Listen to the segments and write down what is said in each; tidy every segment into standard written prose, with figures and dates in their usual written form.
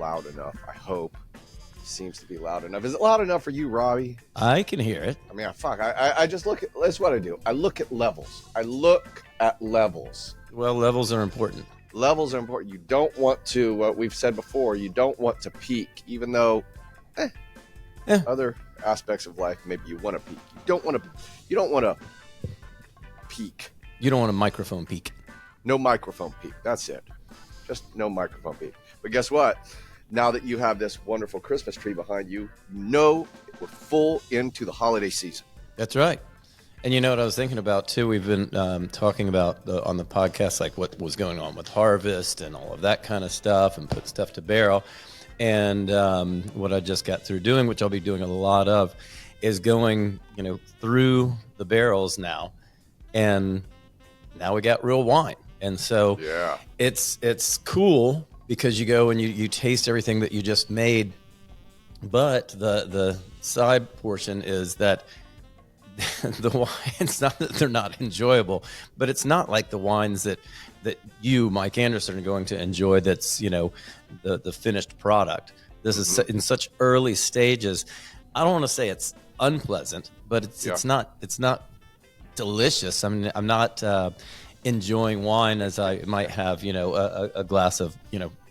loud enough. I hope. Seems to be loud enough. Is it loud enough for you, Robbie? I can hear it. I mean, I just look at, that's what I do. I look at levels. Well, levels are important. Levels are important. You don't want to, what we've said before, you don't want to peak, even though other aspects of life, maybe you want to peak. You don't want to peak. You don't want a microphone peak. No microphone peak. That's it. Just no microphone peak. But guess what? Now that you have this wonderful Christmas tree behind you, we're full into the holiday season. That's right. And you know what I was thinking about, too? We've been talking about on the podcast, like what was going on with harvest and all of that kind of stuff and put stuff to barrel. And what I just got through doing, which I'll be doing a lot of, is going, through the barrels now. And now we got real wine. And so it's cool because you go and you taste everything that you just made. But the side portion is that the wine, it's not that they're not enjoyable, but it's not like the wines that you, Mike Anderson, are going to enjoy. That's, the finished product. This is in such early stages. I don't want to say it's unpleasant, but it's not delicious. I mean, I'm not enjoying wine as I might have, a glass of,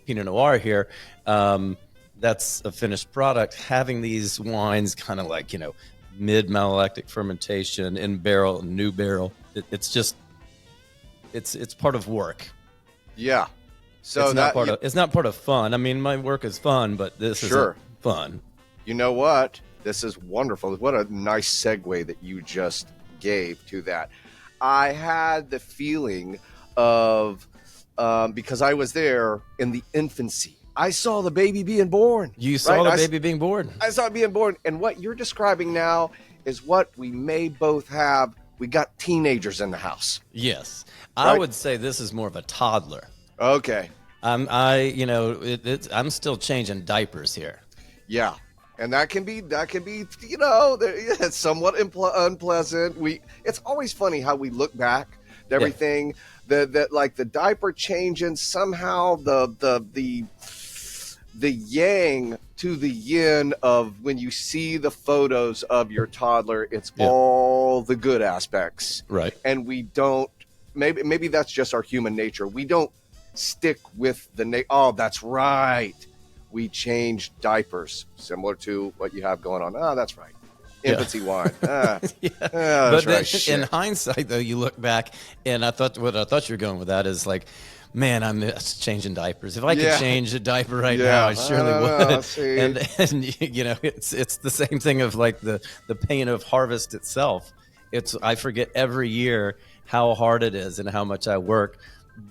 Pinot Noir here. That's a finished product. Having these wines kind of like, mid-malolactic fermentation in barrel, new barrel. It's part of work. Yeah. So it's not part of fun. I mean, my work is fun, but this isn't fun. You know what? This is wonderful. What a nice segue that you just gave to that. I had the feeling of, because I was there in the infancy. I saw the baby being born. You saw the baby being born. I saw it being born. And what you're describing now is what we may both have. We got teenagers in the house. Yes. Right? I would say this is more of a toddler. Okay. I'm still changing diapers here. Yeah. And that can be, it's somewhat unpleasant. It's always funny how we look back to everything that like the diaper changing, somehow the yang to the yin of when you see the photos of your toddler, it's all the good aspects. Right. And we don't, maybe that's just our human nature. We don't stick with oh, that's right. We change diapers, similar to what you have going on. Oh, that's right. Infancy wine. But right. In hindsight, though, you look back, and I thought you were going with that is like, man, I miss changing diapers. If I could change a diaper right now, I surely would. And it's the same thing of like the pain of harvest itself. I forget every year how hard it is and how much I work,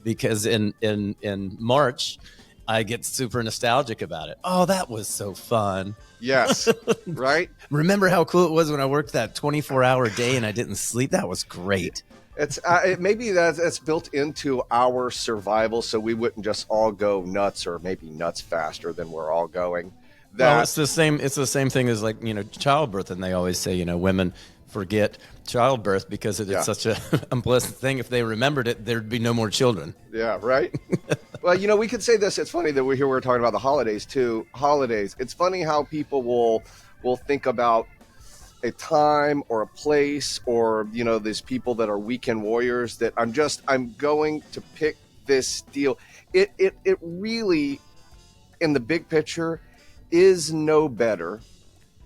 because in March I get super nostalgic about it. Oh, that was so fun. Yes. Right. Remember how cool it was when I worked that 24-hour day and I didn't sleep? That was great. It's maybe that's built into our survival, so we wouldn't just all go nuts, or maybe nuts faster than we're all going. It's the same. It's the same thing as like childbirth, and they always say women forget childbirth because it's such a unpleasant thing. If they remembered it, there'd be no more children. Yeah, right. Well, we could say this. It's funny that we're talking about the holidays too. Holidays. It's funny how people will think about a time or a place, or these people that are weekend warriors that I'm going to pick this deal. It really, in the big picture, is no better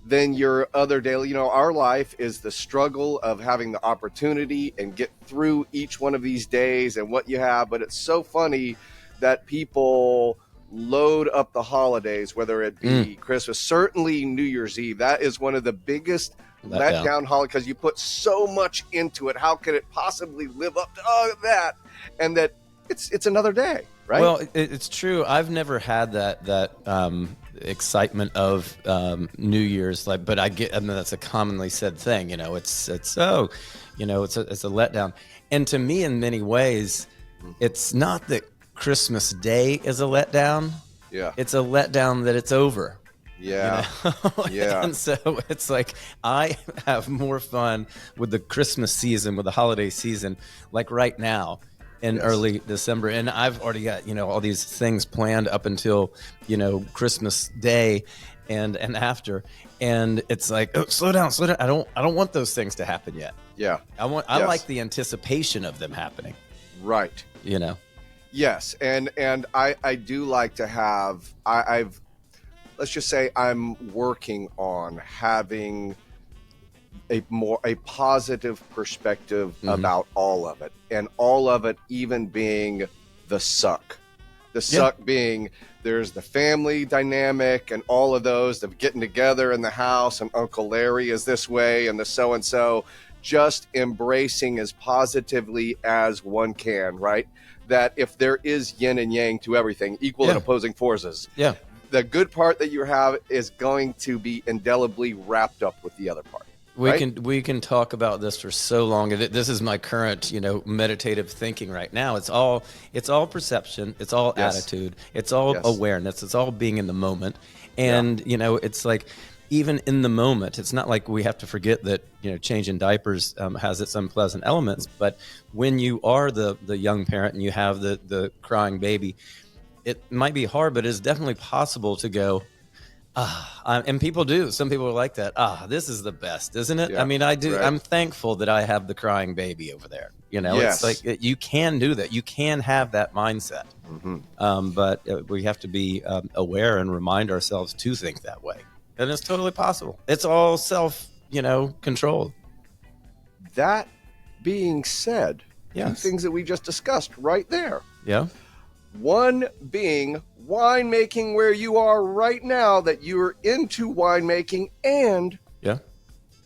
than your other daily. Our life is the struggle of having the opportunity and get through each one of these days and what you have. But it's so funny that people load up the holidays, whether it be Christmas, certainly New Year's Eve. That is one of the biggest letdown holidays, because you put so much into it. How could it possibly live up to that? And that it's another day, right? Well, it's true. I've never had that excitement of New Year's, but that's a commonly said thing. It's a letdown. And to me, in many ways, it's not that Christmas Day is a letdown. Yeah. It's a letdown that it's over. Yeah. Yeah. And so it's like I have more fun with the Christmas season, with the holiday season, like right now. in Yes. early December. And I've already got, all these things planned up until, Christmas Day and after. And it's like, oh, slow down. I don't want those things to happen yet. Yeah. I Yes. like the anticipation of them happening. Right. Yes. And I do like to have, I've, let's just say I'm working on having a positive perspective about all of it, and all of it even being the suck being there's the family dynamic and all of those of getting together in the house, and Uncle Larry is this way and the so-and-so, just embracing as positively as one can, right? That if there is yin and yang to everything, equal and opposing forces, the good part that you have is going to be indelibly wrapped up with the other part. We can talk about this for so long. This is my current, meditative thinking right now. It's all perception. It's all attitude. It's all awareness. It's all being in the moment. And, it's like, even in the moment, it's not like we have to forget that, changing diapers has its unpleasant elements. But when you are the young parent and you have the crying baby, it might be hard, but it's definitely possible to go, and people do. Some people are like that. This is the best, isn't it? Yeah, I mean, I do. right. I'm thankful that I have the crying baby over there. Yes. It's like you can do that. You can have that mindset. But we have to be aware and remind ourselves to think that way. And it's totally possible. It's all self, controlled. That being said, two things that we just discussed right there. Yeah. One being winemaking where you are right now, that you're into winemaking, and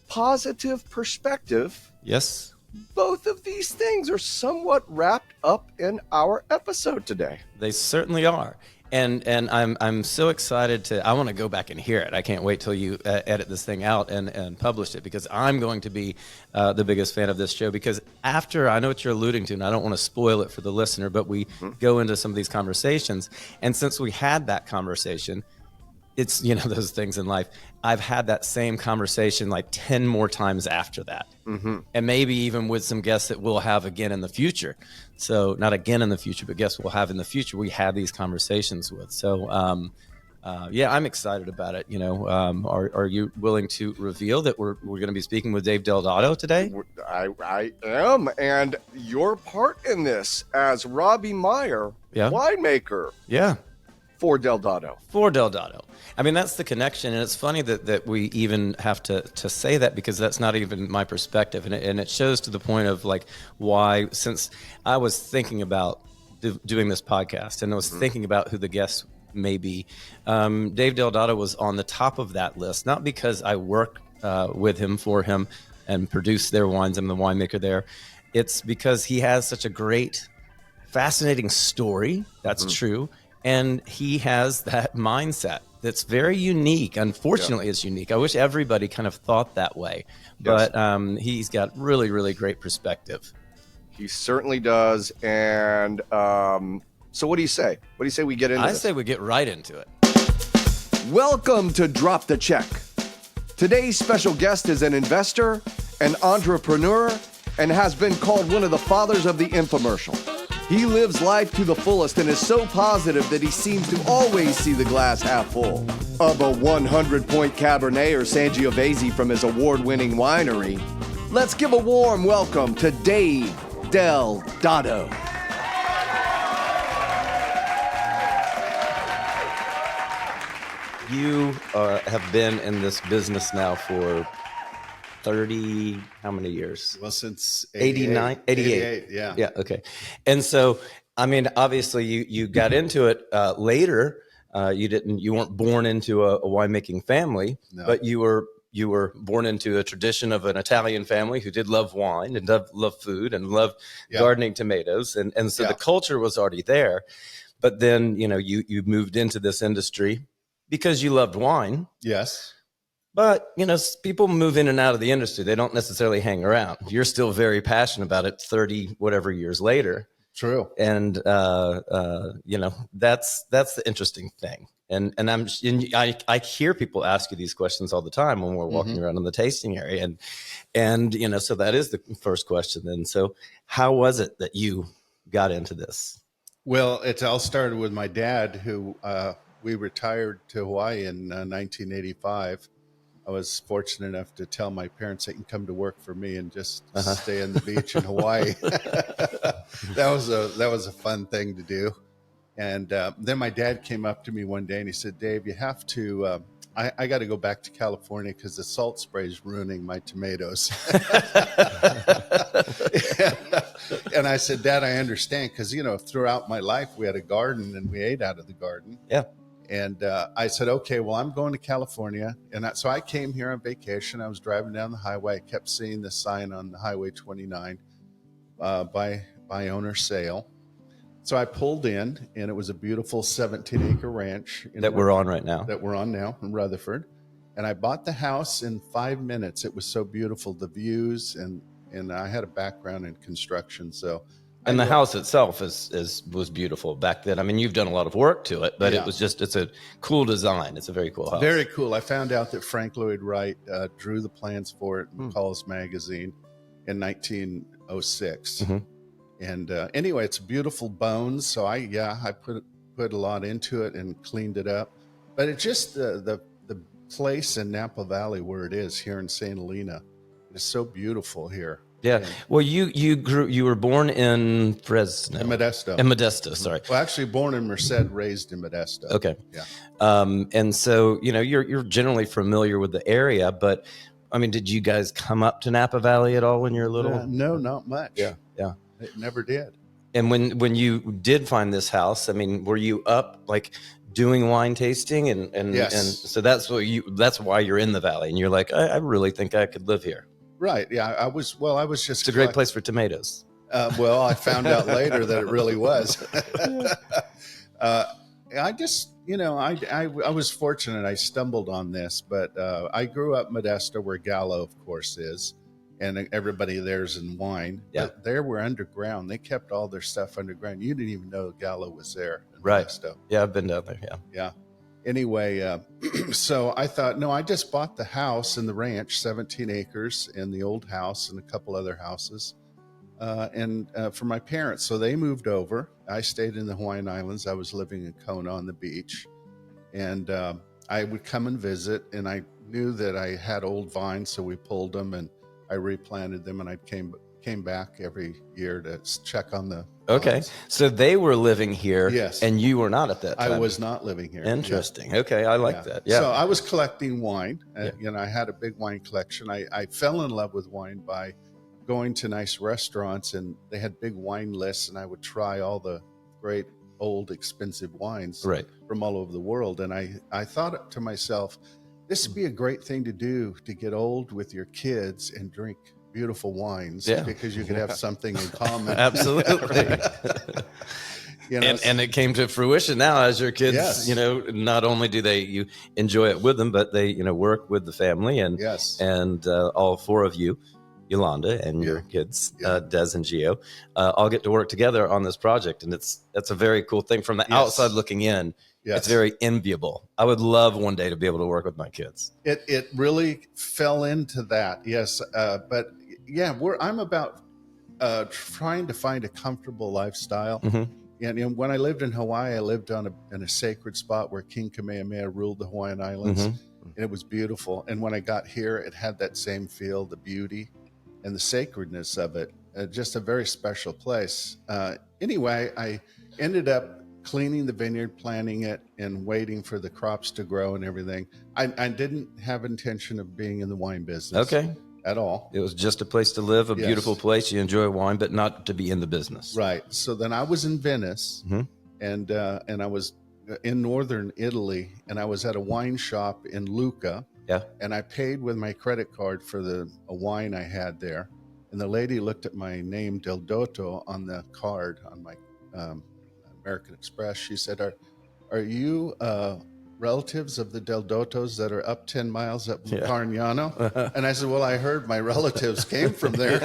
positive perspective. Yes. Both of these things are somewhat wrapped up in our episode today. They certainly are. And I'm so excited I want to go back and hear it. I can't wait till you edit this thing out and publish it, because I'm going to be the biggest fan of this show. Because after, I know what you're alluding to, and I don't want to spoil it for the listener, but we go into some of these conversations. And since we had that conversation, it's, those things in life, I've had that same conversation like 10 more times after that. And maybe even with some guests that we'll have again in the future. So not again in the future, but guests we'll have in the future, we had these conversations with. So, I'm excited about it. Are you willing to reveal that we're going to be speaking with Dave Del Dotto today? I am. And your part in this as Robbie Meyer, winemaker. Yeah. For Del Dotto. For Del Dotto. I mean, that's the connection. And it's funny that we even have to say that, because that's not even my perspective. And it shows to the point of like why, since I was thinking about doing this podcast and I was thinking about who the guests may be, Dave Del Dotto was on the top of that list, not because I work with him, for him, and produce their wines. I'm the winemaker there. It's because he has such a great, fascinating story. That's true. And he has that mindset that's very unique. Unfortunately, it's unique. I wish everybody kind of thought that way. But he's got really, really great perspective. He certainly does. And so what do you say? What do you say we get into this? I say we get right into it. Welcome to Drop the Check. Today's special guest is an investor, an entrepreneur, and has been called one of the fathers of the infomercial. He lives life to the fullest and is so positive that he seems to always see the glass half full. Of a 100-point Cabernet or Sangiovese from his award-winning winery, let's give a warm welcome to Dave Del Dotto. You have been in this business now for 30, how many years? Well, since 89, 88. Yeah. Yeah. Okay. And so, I mean, obviously you got into it later. You weren't born into a winemaking family, but you were born into a tradition of an Italian family who did love wine and love food and loved gardening tomatoes. And so the culture was already there, but then, you moved into this industry because you loved wine. Yes. But, people move in and out of the industry. They don't necessarily hang around. You're still very passionate about it 30 whatever years later. True. And, that's the interesting thing. And I hear people ask you these questions all the time when we're walking around in the tasting area. And so that is the first question then. So how was it that you got into this? Well, it all started with my dad, who we retired to Hawaii in 1985. I was fortunate enough to tell my parents they can come to work for me and just stay on the beach in Hawaii. That was a fun thing to do. And then my dad came up to me one day and he said, "Dave, you have to. I got to go back to California because the salt spray is ruining my tomatoes." And I said, "Dad, I understand because throughout my life we had a garden and we ate out of the garden." Yeah. And I said, "Okay, well, I'm going to California." And so I came here on vacation. I was driving down the highway. I kept seeing the sign on the Highway 29, by owner sale. So I pulled in, and it was a beautiful 17-acre ranch That we're on right now. That we're on now in Rutherford. And I bought the house in 5 minutes. It was so beautiful, the views, and I had a background in construction, so. And the house itself was beautiful back then. I mean, you've done a lot of work to it, but it's a cool design. It's a very cool house. Very cool. I found out that Frank Lloyd Wright drew the plans for it in McCall's magazine in 1906. Mm-hmm. And anyway, it's beautiful bones. So I put a lot into it and cleaned it up. But it's just the place in Napa Valley where it is here in St. Helena. It's so beautiful here. Yeah. Well, you were born in Fresno. In Modesto. In Modesto, sorry. Well, actually born in Merced, raised in Modesto. Okay. Yeah. And so, you're generally familiar with the area, but I mean, did you guys come up to Napa Valley at all when you were little? No, not much. Yeah. It never did. And when you did find this house, I mean, were you up like doing wine tasting and yes. And so that's why you're in the valley and you're like, I really think I could live here. Right. Yeah. I was just. It's a great place for tomatoes. Well, I found out later that it really was. I just, I was fortunate. I stumbled on this, but I grew up Modesto, where Gallo, of course, is, and everybody there's in wine. Yeah. But there we're underground. They kept all their stuff underground. You didn't even know Gallo was there. Right. Modesto. Yeah, I've been down there. Yeah. Yeah. Anyway, so I thought, no, I just bought the house and the ranch, 17 acres, and the old house and a couple other houses, and for my parents. So they moved over. I stayed in the Hawaiian Islands. I was living in Kona on the beach, and I would come and visit, and I knew that I had old vines, so we pulled them and I replanted them, and I came back every year to check on the Okay. vines. So they were living here. Yes. And you were not at that time. I was not living here. Interesting. Yeah. Okay. I like that. Yeah. So I was collecting wine. I had a big wine collection. I fell in love with wine by going to nice restaurants, and they had big wine lists, and I would try all the great old expensive wines from all over the world. And I thought to myself, this would be a great thing to do, to get old with your kids and drink beautiful wines, because you could have something in common. Absolutely. And it came to fruition now as your kids, not only do you enjoy it with them, but they, work with the family and, and all four of you, Yolanda and your kids, Des and Gio, all get to work together on this project. And that's a very cool thing from the outside looking in. Yes. It's very enviable. I would love one day to be able to work with my kids. It really fell into that. Yes. But yeah, I'm about trying to find a comfortable lifestyle. Mm-hmm. And when I lived in Hawaii, I lived in a sacred spot where King Kamehameha ruled the Hawaiian Islands. Mm-hmm. And it was beautiful. And when I got here, it had that same feel, the beauty and the sacredness of it. Just a very special place. Anyway, I ended up cleaning the vineyard, planting it, and waiting for the crops to grow and everything. I didn't have intention of being in the wine business. Okay. At all. It was just a place to live, a beautiful place. You enjoy wine, but not to be in the business. Right. So then I was in Venice, mm-hmm. and I was in northern Italy, and I was at a wine shop in Lucca. Yeah. And I paid with my credit card for a wine I had there. And the lady looked at my name, Del Dotto, on the card on my American Express. She said, "Are you relatives of the Del Dottos that are up 10 miles up from Carignano?" And I said, "Well, I heard my relatives came from there."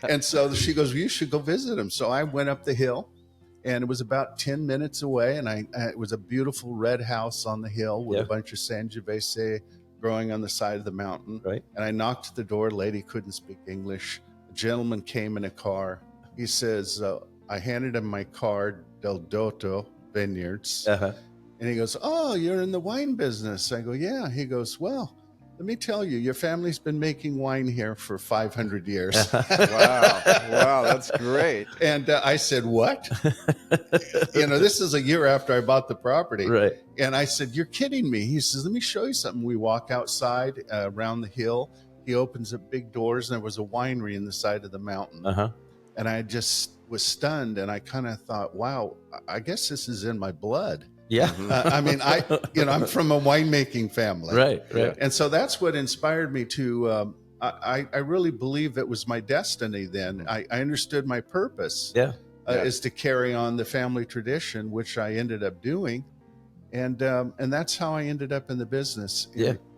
And so she goes, "You should go visit them." So I went up the hill, and it was about 10 minutes away. And it was a beautiful red house on the hill with a bunch of Sangiovese growing on the side of the mountain. Right. And I knocked at the door. Lady couldn't speak English. A gentleman came in a car. He says, I handed him my card, Del Dotto Vineyards. Uh-huh. And he goes, "Oh, you're in the wine business." I go, "Yeah." He goes, "Well, let me tell you, your family's been making wine here for 500 years. Wow. Wow. That's great. And I said, "What?" This is a year after I bought the property. Right. And I said, "You're kidding me." He says, "Let me show you something." We walk outside around the hill. He opens up big doors, and there was a winery in the side of the mountain. Uh-huh. And I just was stunned. And I kind of thought, wow, I guess this is in my blood. Yeah. I mean, I'm from a winemaking family. Right. And so that's what inspired me to, I really believe it was my destiny then. I understood my purpose is to carry on the family tradition, which I ended up doing. And that's how I ended up in the business.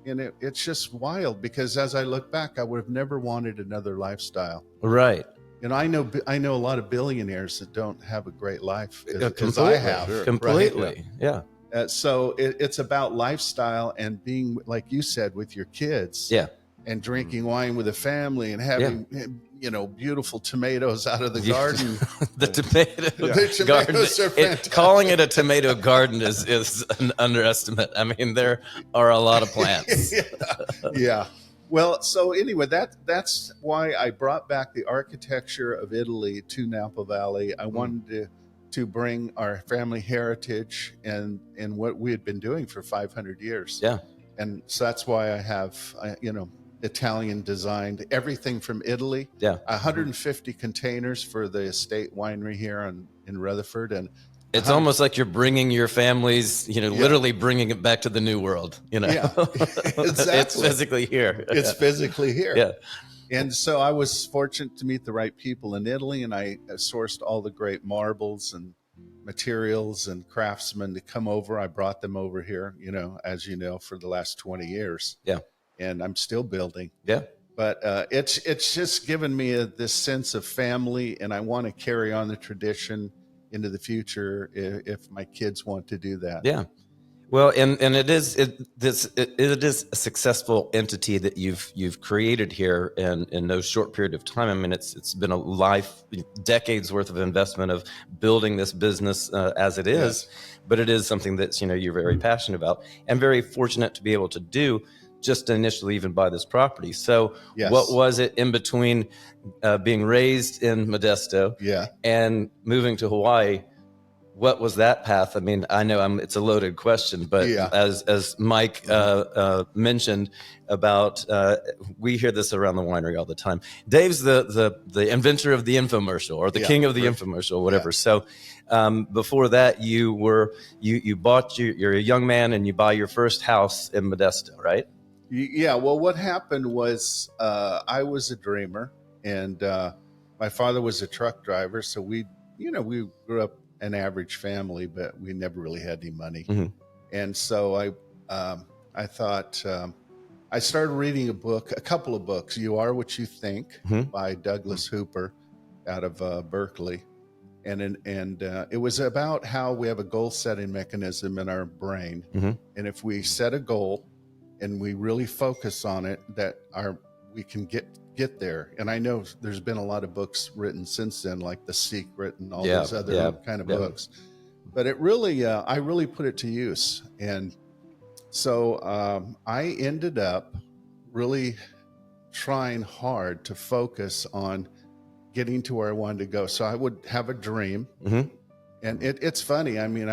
And it's just wild because as I look back, I would have never wanted another lifestyle. Right. I know a lot of billionaires that don't have a great life as I have. Sure. Completely. Right? Yeah. So it's about lifestyle and being, like you said, with your kids. Yeah. And drinking wine with a family and having, beautiful tomatoes out of the garden. The tomato The garden. tomatoes are fantastic. Calling it a tomato garden is an underestimate. I mean, there are a lot of plants. Yeah. Well, so anyway, that's why I brought back the architecture of Italy to Napa Valley. I wanted to bring our family heritage and what we had been doing for 500 years. Yeah. And so that's why I have, Italian designed everything from Italy. Yeah. 150 containers for the estate winery here in Rutherford. And it's almost like you're bringing your families, literally bringing it back to the new world. Yeah, exactly. It's physically here. It's physically here. Yeah. And so I was fortunate to meet the right people in Italy, and I sourced all the great marbles and materials and craftsmen to come over. I brought them over here, as you know, for the last 20 years. Yeah. And I'm still building. Yeah. But it's just given me this sense of family, and I want to carry on the tradition into the future if my kids want to do that. Yeah. Well, and it is a successful entity that you've created here in no short period of time. I mean, it's been a decades worth of investment of building this business as it is, but it is something that's you're very passionate about and very fortunate to be able to do. Just initially even buy this property. So what was it in between being raised in Modesto and moving to Hawaii? What was that path? I mean, I know it's a loaded question, but as Mike mentioned about, we hear this around the winery all the time. Dave's the inventor of the infomercial or the king of the infomercial, whatever. So before that, you're a young man and you buy your first house in Modesto, right? Yeah. Well, what happened was I was a dreamer, and my father was a truck driver. So we grew up an average family, but we never really had any money. Mm-hmm. And so I thought I started reading a couple of books. "You Are What You Think" by Douglas Hooper out of Berkeley. And it was about how we have a goal setting mechanism in our brain. Mm-hmm. And if we set a goal and we really focus on it, we can get there. And I know there's been a lot of books written since then, like The Secret and all these other kind of books. But it really, I really put it to use. And so I ended up really trying hard to focus on getting to where I wanted to go. So I would have a dream. Mm-hmm. And it's funny. I mean,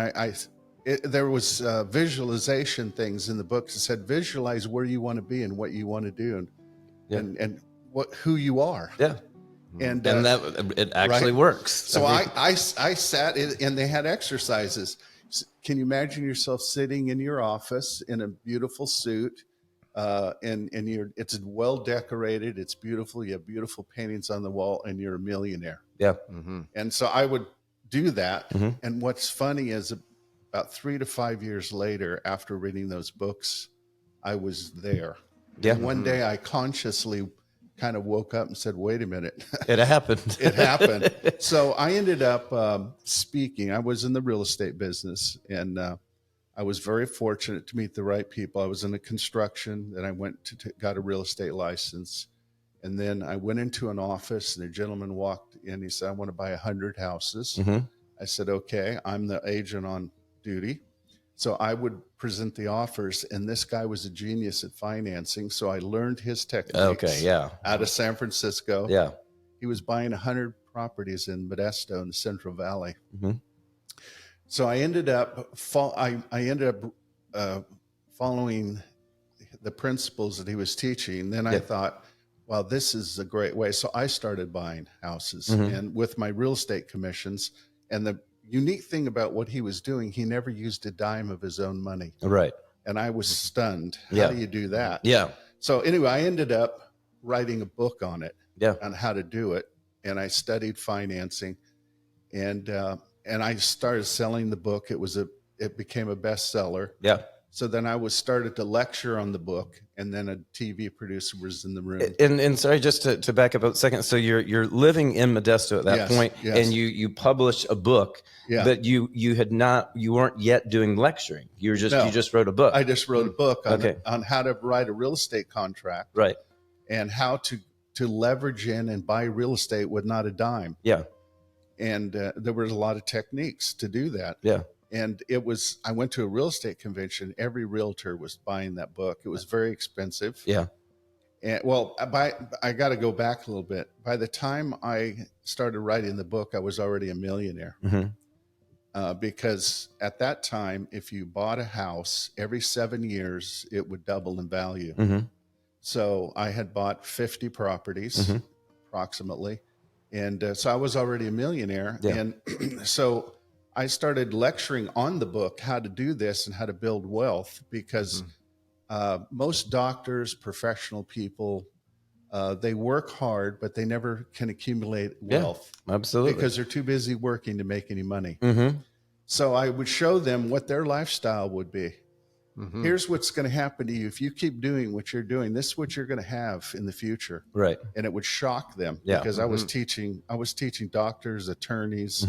there was visualization things in the books that said, visualize where you want to be and what you want to do and who you are. Yeah. And that it actually works. So I sat in, and they had exercises. Can you imagine yourself sitting in your office in a beautiful suit, and it's well decorated, it's beautiful, you have beautiful paintings on the wall, and you're a millionaire. Yeah. Mm-hmm. And so I would do that. Mm-hmm. And what's funny is about 3 to 5 years later, after reading those books, I was there. Yeah. And one day I consciously kind of woke up and said, wait a minute. It happened. It happened. So I ended up speaking. I was in the real estate business, and I was very fortunate to meet the right people. I was in the construction, then I went got a real estate license. And then I went into an office, and a gentleman walked in. He said, I want to buy 100 houses. I said, okay, I'm the agent on duty. So I would present the offers, and this guy was a genius at financing. So I learned his techniques out of San Francisco. Yeah. He was buying 100 properties in Modesto in the Central Valley. So I ended up following the principles that he was teaching. Then I thought, well, this is a great way. So I started buying houses and with my real estate commissions. And the unique thing about what he was doing, he never used a dime of his own money. Right. And I was stunned. How do you do that? Yeah. So anyway, I ended up writing a book on it, on how to do it. And I studied financing, and I started selling the book. It became a bestseller. Yeah. So then I started to lecture on the book, and then a TV producer was in the room. And sorry, just to back up a second. So you're living in Modesto at that point, and you published a book, but you weren't yet doing lecturing. You just wrote a book. I just wrote a book on how to write a real estate contract, right, and how to leverage in and buy real estate with not a dime. Yeah, and there was a lot of techniques to do that. Yeah. And I went to a real estate convention. Every realtor was buying that book. It was very expensive. Yeah. And I got to go back a little bit. By the time I started writing the book, I was already a millionaire. Because at that time, if you bought a house every 7 years, it would double in value. So I had bought 50 properties approximately. And so I was already a millionaire. Yeah. And so I started lecturing on the book how to do this and how to build wealth, because most doctors, professional people, they work hard, but they never can accumulate wealth. Absolutely. Because they're too busy working to make any money. So I would show them what their lifestyle would be. Here's what's going to happen to you if you keep doing what you're doing. This is what you're going to have in the future. Right. And it would shock them, because I was teaching doctors, attorneys,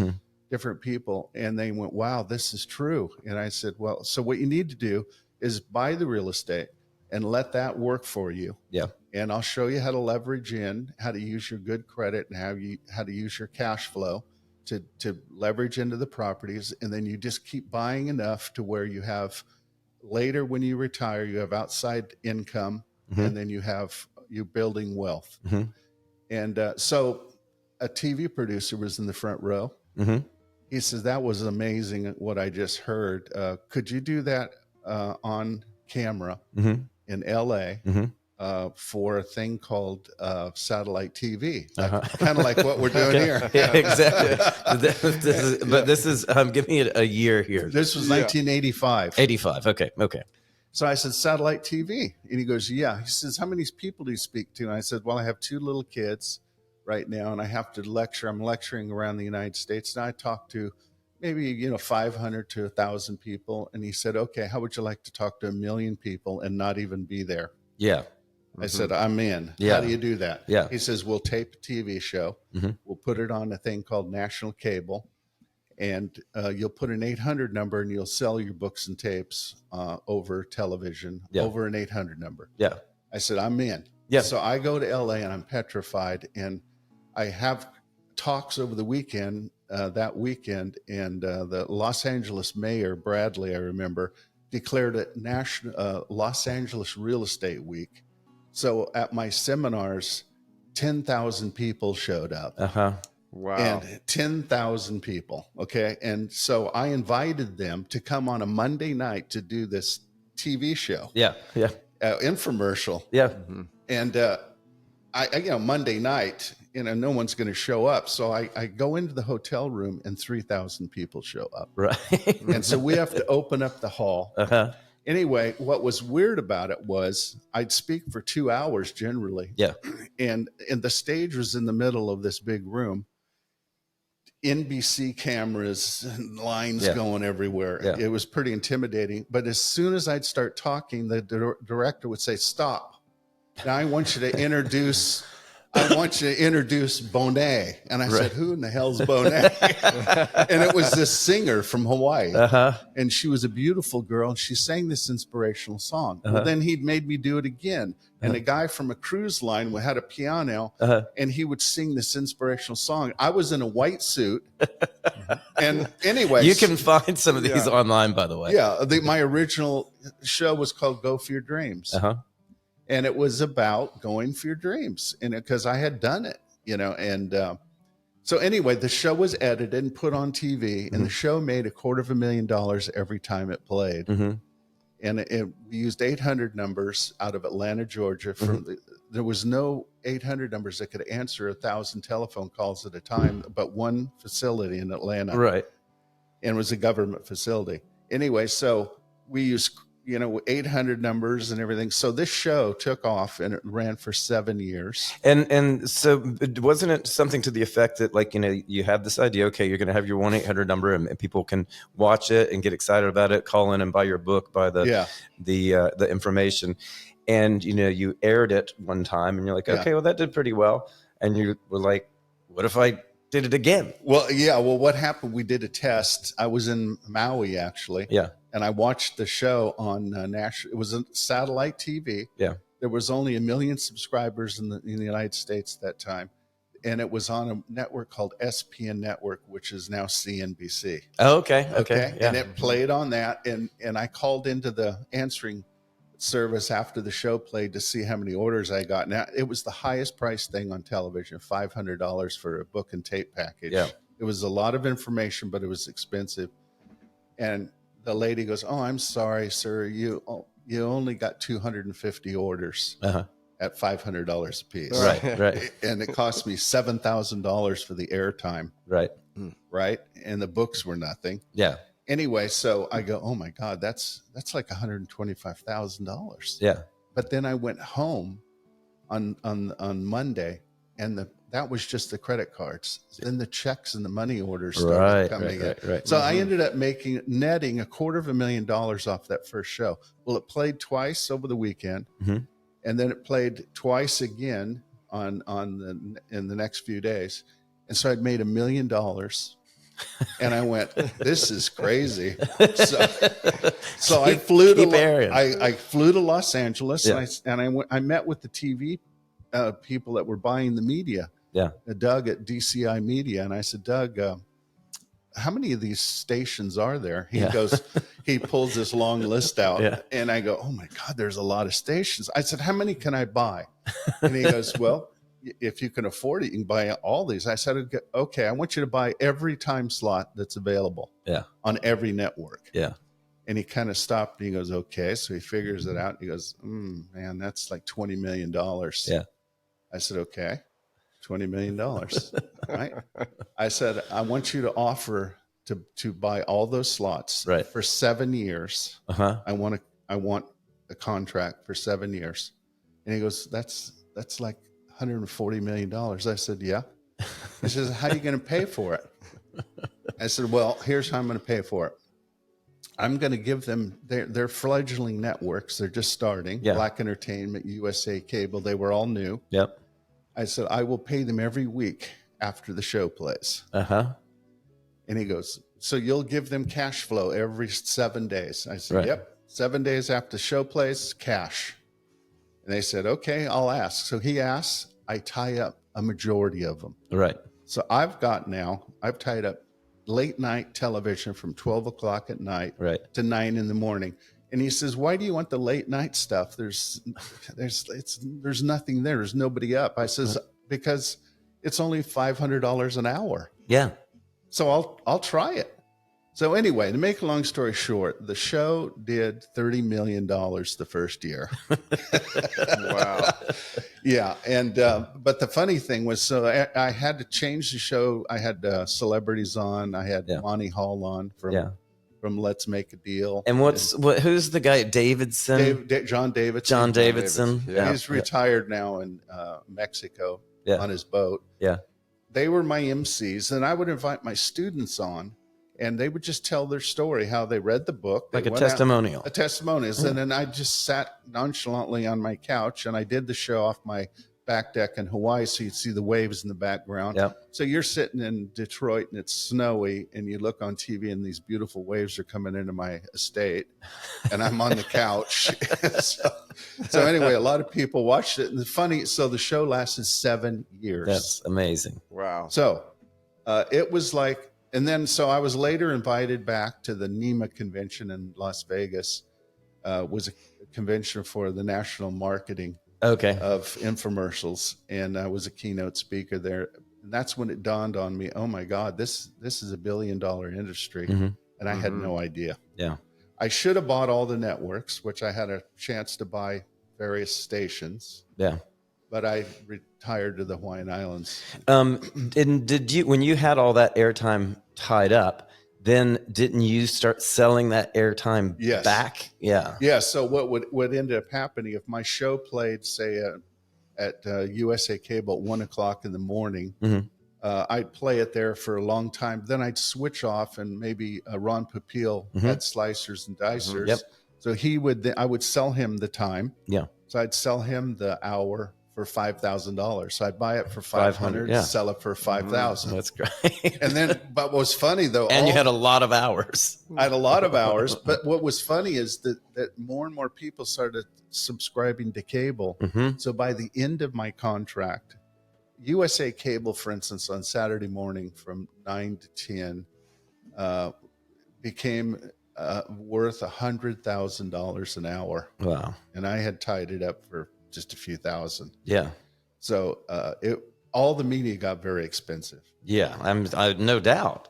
different people, and they went, wow, this is true. And I said, well, so what you need to do is buy the real estate and let that work for you. Yeah. And I'll show you how to leverage in, how to use your good credit, and how to use your cash flow to leverage into the properties. And then you just keep buying enough to where you have, later when you retire, you have outside income, and then you're building wealth. And so a TV producer was in the front row. He says, that was amazing what I just heard. Could you do that on camera in LA for a thing called satellite TV? Kind of like what we're doing here. Yeah, exactly. This is give me a year here. This was 1985. 85. Okay. So I said, satellite TV. And he goes, yeah. He says, how many people do you speak to? And I said, well, I have 2 little kids right now, and I have to lecture. I'm lecturing around the United States, and I talk to maybe 500 to 1,000 people. And he said, okay, how would you like to talk to 1 million people and not even be there? Yeah. I said, I'm in. Yeah. How do you do that? Yeah. He says, we'll tape a TV show. We'll put it on a thing called national cable, and you'll put an 800 number, and you'll sell your books and tapes over television, over an 800 number. Yeah. I said, I'm in. Yeah. So I go to LA, and I'm petrified, and I have talks over the weekend, that weekend, and the Los Angeles mayor, Bradley, I remember, declared it Los Angeles Real Estate Week. So at my seminars, 10,000 people showed up. Wow. And 10,000 people. Okay. And so I invited them to come on a Monday night to do this TV show. Yeah. Yeah. Infomercial. Yeah. And I Monday night, no one's going to show up. So I go into the hotel room, and 3,000 people show up. Right. And so we have to open up the hall. Anyway, what was weird about it was I'd speak for 2 hours generally. Yeah. And the stage was in the middle of this big room. NBC cameras and lines going everywhere. Yeah. It was pretty intimidating. But as soon as I'd start talking, the director would say, stop. Now I want you to introduce I want you to introduce Bonet. And I said, who in the hell's Bonet? And it was this singer from Hawaii. And she was a beautiful girl. And she sang this inspirational song. Well, then he'd made me do it again. And a guy from a cruise line had a piano, and he would sing this inspirational song. I was in a white suit. And anyway. You can find some of these online, by the way. Yeah. My original show was called Go For Your Dreams. And it was about going for your dreams. And because I had done it, and so anyway, the show was edited and put on TV, and the show made $250,000 every time it played. And we used 800 numbers out of Atlanta, Georgia. There was no 800 numbers that could answer 1,000 telephone calls at a time, but one facility in Atlanta. Right. And it was a government facility. Anyway, so we used 800 numbers and everything. So this show took off, and it ran for 7 years. And so wasn't it something to the effect that, like, you have this idea, okay, you're going to have your 1-800 number, and people can watch it and get excited about it, call in and buy your book, buy the information. And, you aired it one time, and you're like, okay, well, that did pretty well. And you were like, what if I did it again? Well, yeah. Well, what happened, we did a test. I was in Maui, actually. Yeah. And I watched the show on national. It was a satellite TV. Yeah. There was only 1 million subscribers in the United States at that time. And it was on a network called SPN Network, which is now CNBC. Oh, okay. Okay. Yeah. And it played on that. And I called into the answering service after the show played to see how many orders I got. Now, it was the highest priced thing on television, $500 for a book and tape package. Yeah. It was a lot of information, but it was expensive. And the lady goes, "Oh, I'm sorry, sir. You only got 250 orders at $500 a piece." Right. And it cost me $7,000 for the airtime. Right. And the books were nothing. Yeah. Anyway, so I go, "Oh my God, that's like $125,000." Yeah. But then I went home on Monday, and that was just the credit cards. Then the checks and the money orders started coming in. Right. So I ended up netting $250,000 off that first show. Well, it played twice over the weekend, and then it played twice again in the next few days. And so I'd made $1 million. And I went, this is crazy. So I flew to I flew to Los Angeles, and I met with the TV people that were buying the media. Yeah, Doug at DCI Media, and I said, Doug, how many of these stations are there? He goes, he pulls this long list out, and I go, oh my God, there's a lot of stations. I said, how many can I buy? And he goes, well, if you can afford it, you can buy all these. I said, okay, I want you to buy every time slot that's available on every network. Yeah. And he kind of stopped, and he goes, okay. So he figures it out. He goes, man, that's like $20 million. Yeah. I said, okay, $20 million. Right. I said, I want you to offer to buy all those slots for 7 years. I want a contract for 7 years. And he goes, that's like $140 million. I said, yeah. He says, how are you going to pay for it? I said, well, here's how I'm going to pay for it. I'm going to give them their fledgling networks. They're just starting. Yeah. Black Entertainment, USA Cable. They were all new. Yep. I said, I will pay them every week after the show plays. And he goes, so you'll give them cash flow every 7 days. I said, yep. 7 days after the show plays, cash. And they said, okay, I'll ask. So he asks, I tie up a majority of them. Right. So I've tied up late night television from 12 o'clock at night to 9 in the morning. And he says, why do you want the late night stuff? There's nothing there. There's nobody up. I says, because it's only $500 an hour. Yeah. So I'll try it. So anyway, to make a long story short, the show did $30 million the first year. Wow. Yeah. And, but the funny thing was, so I had to change the show. I had celebrities on. I had Monty Hall on from Let's Make a Deal. And who's the guy? Davidson? John Davidson. John Davidson. Yeah. He's retired now in Mexico on his boat. Yeah. They were my MCs, and I would invite my students on. And they would just tell their story, how they read the book. Like a testimonial. A testimonial. And then I just sat nonchalantly on my couch, and I did the show off my back deck in Hawaii, so you'd see the waves in the background. Yep. So you're sitting in Detroit and it's snowy, and you look on TV and these beautiful waves are coming into my estate, and I'm on the couch. so anyway, a lot of people watched it, and it's funny. So the show lasted 7 years. That's amazing. Wow. So it was like, and then so I was later invited back to the NEMA convention in Las Vegas. Was a convention for the national marketing of infomercials, and I was a keynote speaker there. And that's when it dawned on me, oh my God, this is $1 billion industry. Mm-hmm. And I had no idea. Yeah. I should have bought all the networks, which I had a chance to buy various stations. Yeah. But I retired to the Hawaiian Islands. And did you, when you had all that airtime tied up, then didn't you start selling that airtime back? Yeah. Yeah. So what ended up happening, if my show played, say, at USA Cable at 1:00 in the morning, I'd play it there for a long time. Then I'd switch off, and maybe Ron Papil had slicers and dicers. Yep. So I would sell him the time. Yeah. So I'd sell him the hour for $5,000. So I'd buy it for $500, sell it for $5,000. That's great. And then, but what was funny though, and you had a lot of hours. I had a lot of hours. But what was funny is that more and more people started subscribing to cable. So by the end of my contract, USA Cable, for instance, on Saturday morning from 9 to 10, became worth $100,000 an hour. Wow. And I had tied it up for just a few thousand. Yeah. So all the media got very expensive. Yeah, I no doubt.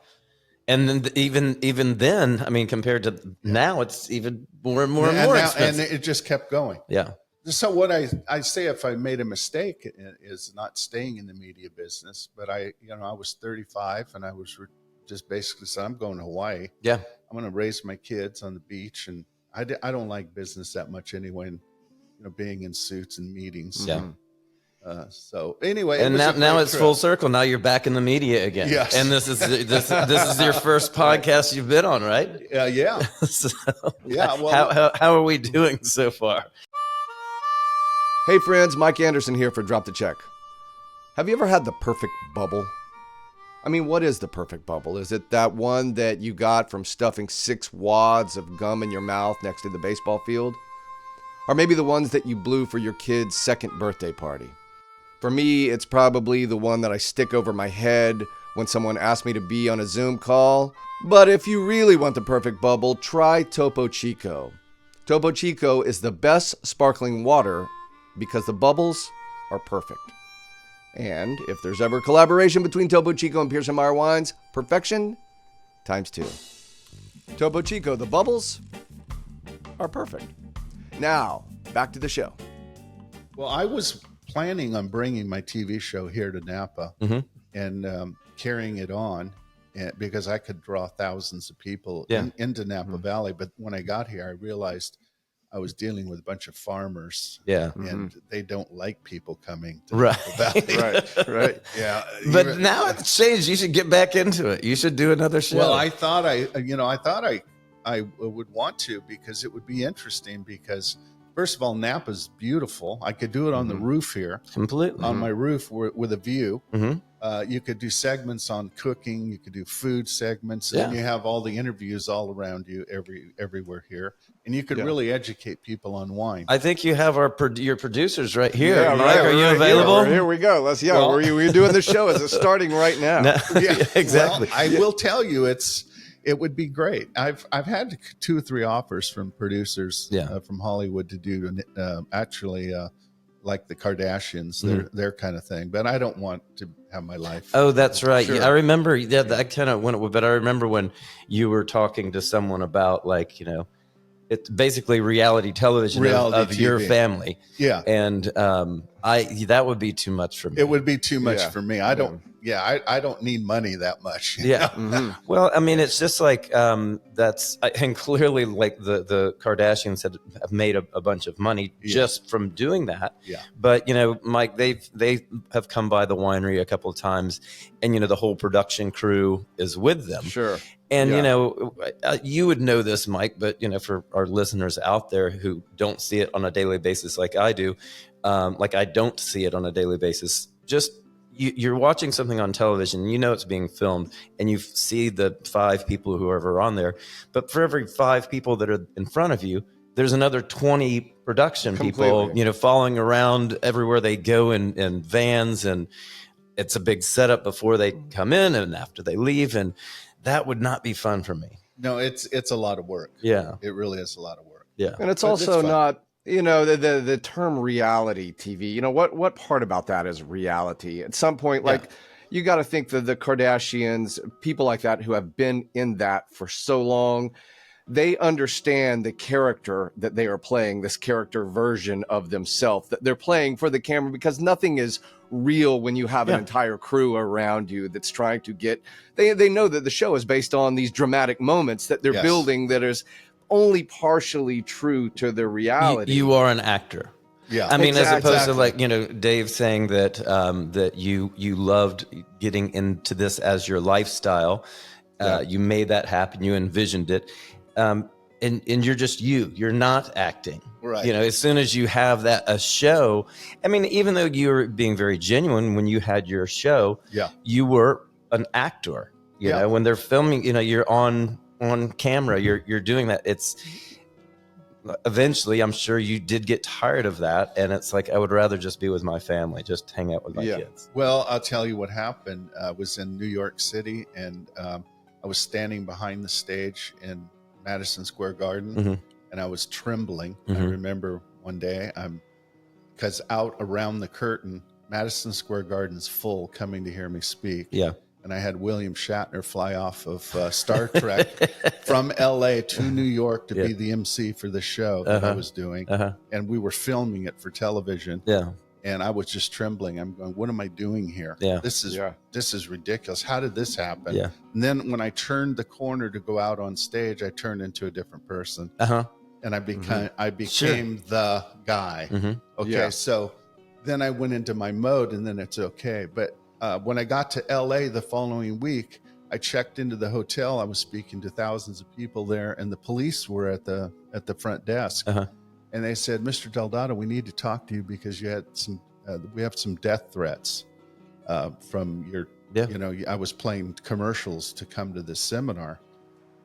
And then even then, I mean, compared to now, it's even more and more expensive. And it just kept going. Yeah. So what I say, if I made a mistake, is not staying in the media business. But I was 35, and I was just basically said, I'm going to Hawaii. Yeah. I'm going to raise my kids on the beach, and I don't like business that much anyway. And, being in suits and meetings. Yeah. So anyway, and now it's full circle. Now you're back in the media again. Yes. And this is your first podcast you've been on, right? Yeah. So, yeah. Well, how are we doing so far? Hey friends, Mike Anderson here for Drop the Check. Have you ever had the perfect bubble? I mean, what is the perfect bubble? Is it that one that you got from stuffing 6 wads of gum in your mouth next to the baseball field? Or maybe the ones that you blew for your kid's 2nd birthday party. For me, it's probably the one that I stick over my head when someone asks me to be on a Zoom call. But if you really want the perfect bubble, try Topo Chico. Topo Chico is the best sparkling water because the bubbles are perfect. And if there's ever a collaboration between Topo Chico and Pearson Meyer Wines, perfection times 2. Topo Chico, the bubbles are perfect. Now, back to the show. Well, I was planning on bringing my TV show here to Napa and carrying it on because I could draw thousands of people into Napa Valley. But when I got here, I realized I was dealing with a bunch of farmers. Yeah. And they don't like people coming to Napa Valley. Right. Yeah. But now it's changed. You should get back into it. You should do another show. Well, I thought I would want to, because it would be interesting, because first of all, Napa's beautiful. I could do it on the roof here. Completely. On my roof with a view. You could do segments on cooking. You could do food segments. And you have all the interviews all around you everywhere here. And you could really educate people on wine. I think you have your producers right here. Yeah, Mike, are you available? Here we go. We're doing the show as it's starting right now. Yeah, exactly. Well, I will tell you, it would be great. I've had 2 or 3 offers from producers from Hollywood to do actually like the Kardashians, their kind of thing. But I don't want to have my life. Oh, that's right. Sure. Yeah, I remember. Yeah, that kind of went. But I remember when you were talking to someone about, like, it's basically reality television of your family. Yeah, and that would be too much for me. It would be too much for me. I don't. Yeah, I don't need money that much. Yeah. Well, I mean, it's just like and clearly, like the Kardashians have made a bunch of money just from doing that. Yeah. But Mike, they have come by the winery a couple of times, and the whole production crew is with them. Sure. And you would know this, Mike, but for our listeners out there who don't see it on a daily basis like I do, Like I don't see it on a daily basis. Just you're watching something on television, you know it's being filmed, and you see the 5 people who are on there. But for every 5 people that are in front of you, there's another 20 production people, following around everywhere they go in vans, and it's a big setup before they come in and after they leave, and that would not be fun for me. No, it's a lot of work. Yeah, it really is a lot of work. Yeah, and it's also not, the term reality TV. What part about that is reality? At some point, like you got to think that the Kardashians, people like that who have been in that for so long, they understand the character that they are playing, this character version of themselves that they're playing for the camera, because nothing is real when you have an entire crew around you that's trying to get, they know that the show is based on these dramatic moments that they're building that is only partially true to the reality. You are an actor. Yeah, I mean, as opposed to like, Dave saying that that you loved getting into this as your lifestyle. You made that happen. You envisioned it. And you're just you're not acting, right? As soon as you have a show, I mean, even though you were being very genuine when you had your show, you were an actor, you know, when they're filming, you're on camera, you're doing that. It's eventually, I'm sure you did get tired of that. And it's like, I would rather just be with my family, just hang out with my kids. Well, I'll tell you what happened. I was in New York City, and I was standing behind the stage in Madison Square Garden, and I was trembling. I remember one day, because out around the curtain, Madison Square Garden's full, coming to hear me speak. Yeah. And I had William Shatner fly off of Star Trek from LA to New York to be the MC for the show that I was doing. And we were filming it for television. Yeah. And I was just trembling. I'm going, what am I doing here? Yeah. This is ridiculous. How did this happen? Yeah. And then when I turned the corner to go out on stage, I turned into a different person. And I became the guy. Okay. So then I went into my mode, and then it's okay. But when I got to LA the following week, I checked into the hotel. I was speaking to thousands of people there, and the police were at the front desk. And they said, Mr. Dotto, we need to talk to you because you had we have some death threats from your, I was playing commercials to come to this seminar.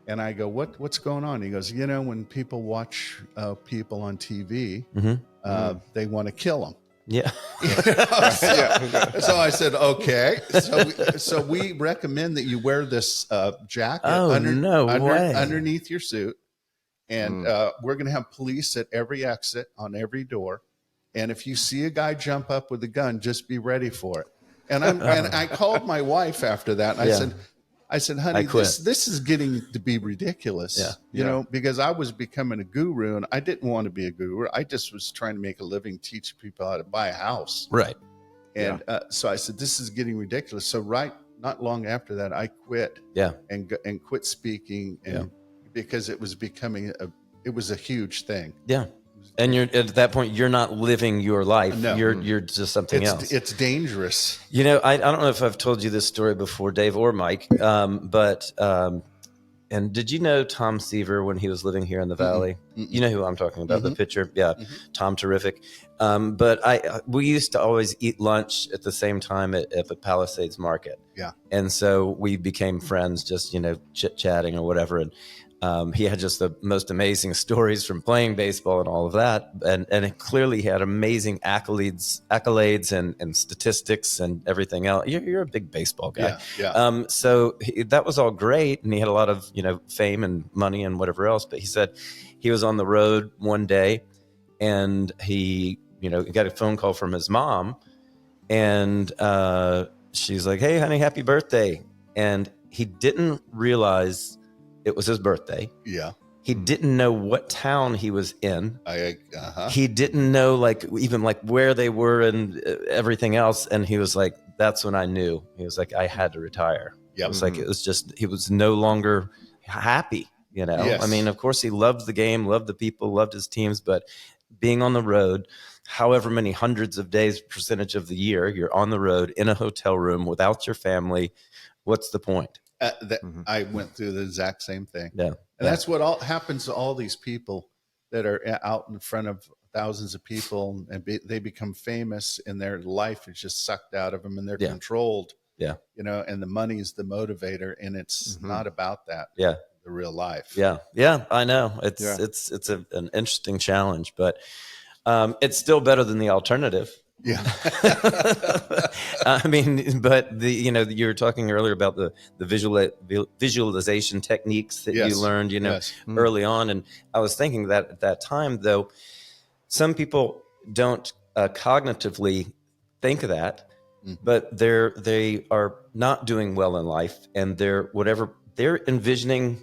And I go, what's going on? He goes, when people watch people on TV, they want to kill them. Yeah. So I said, okay. So we recommend that you wear this jacket underneath your suit. And we're going to have police at every exit, on every door. And if you see a guy jump up with a gun, just be ready for it. And I called my wife after that. And I said, honey, this is getting to be ridiculous, because I was becoming a guru, and I didn't want to be a guru. I just was trying to make a living, teach people how to buy a house. Right. And so I said, this is getting ridiculous. So not long after that, I quit and quit speaking, and because it was becoming it was a huge thing. Yeah. And you're at that point, you're not living your life. No. You're just something else. It's dangerous. I don't know if I've told you this story before, Dave or Mike, but and did you know Tom Seaver when he was living here in the Valley? You know who I'm talking about, the pitcher? Yeah, Tom, terrific. But we used to always eat lunch at the same time at the Palisades Market. Yeah. And so we became friends, just, chit-chatting or whatever. And he had just the most amazing stories from playing baseball and all of that. And it clearly he had amazing accolades and statistics and everything else. You're a big baseball guy. Yeah. So that was all great. And he had a lot of, fame and money and whatever else. But he said he was on the road one day, and he got a phone call from his mom, and she's like, "Hey, honey, happy birthday." And he didn't realize it was his birthday. Yeah. He didn't know what town he was in. He didn't know even where they were and everything else. And he was like, that's when I knew. He was like, I had to retire. Yep. It was like, it was just, he was no longer happy, Yes. I mean, of course he loved the game, loved the people, loved his teams, but being on the road, however many hundreds of days, percentage of the year, you're on the road in a hotel room without your family. What's the point? I went through the exact same thing. Yeah. And that's what happens to all these people that are out in front of thousands of people, and they become famous, and their life is just sucked out of them, and they're controlled. Yeah. And the money is the motivator, and it's not about that. Yeah. The real life. Yeah. Yeah. I know it's an interesting challenge, but it's still better than the alternative. Yeah. I mean, but you were talking earlier about the visualization techniques that you learned, early on. And I was thinking that at that time, though, some people don't cognitively think of that, but they are not doing well in life, and they're envisioning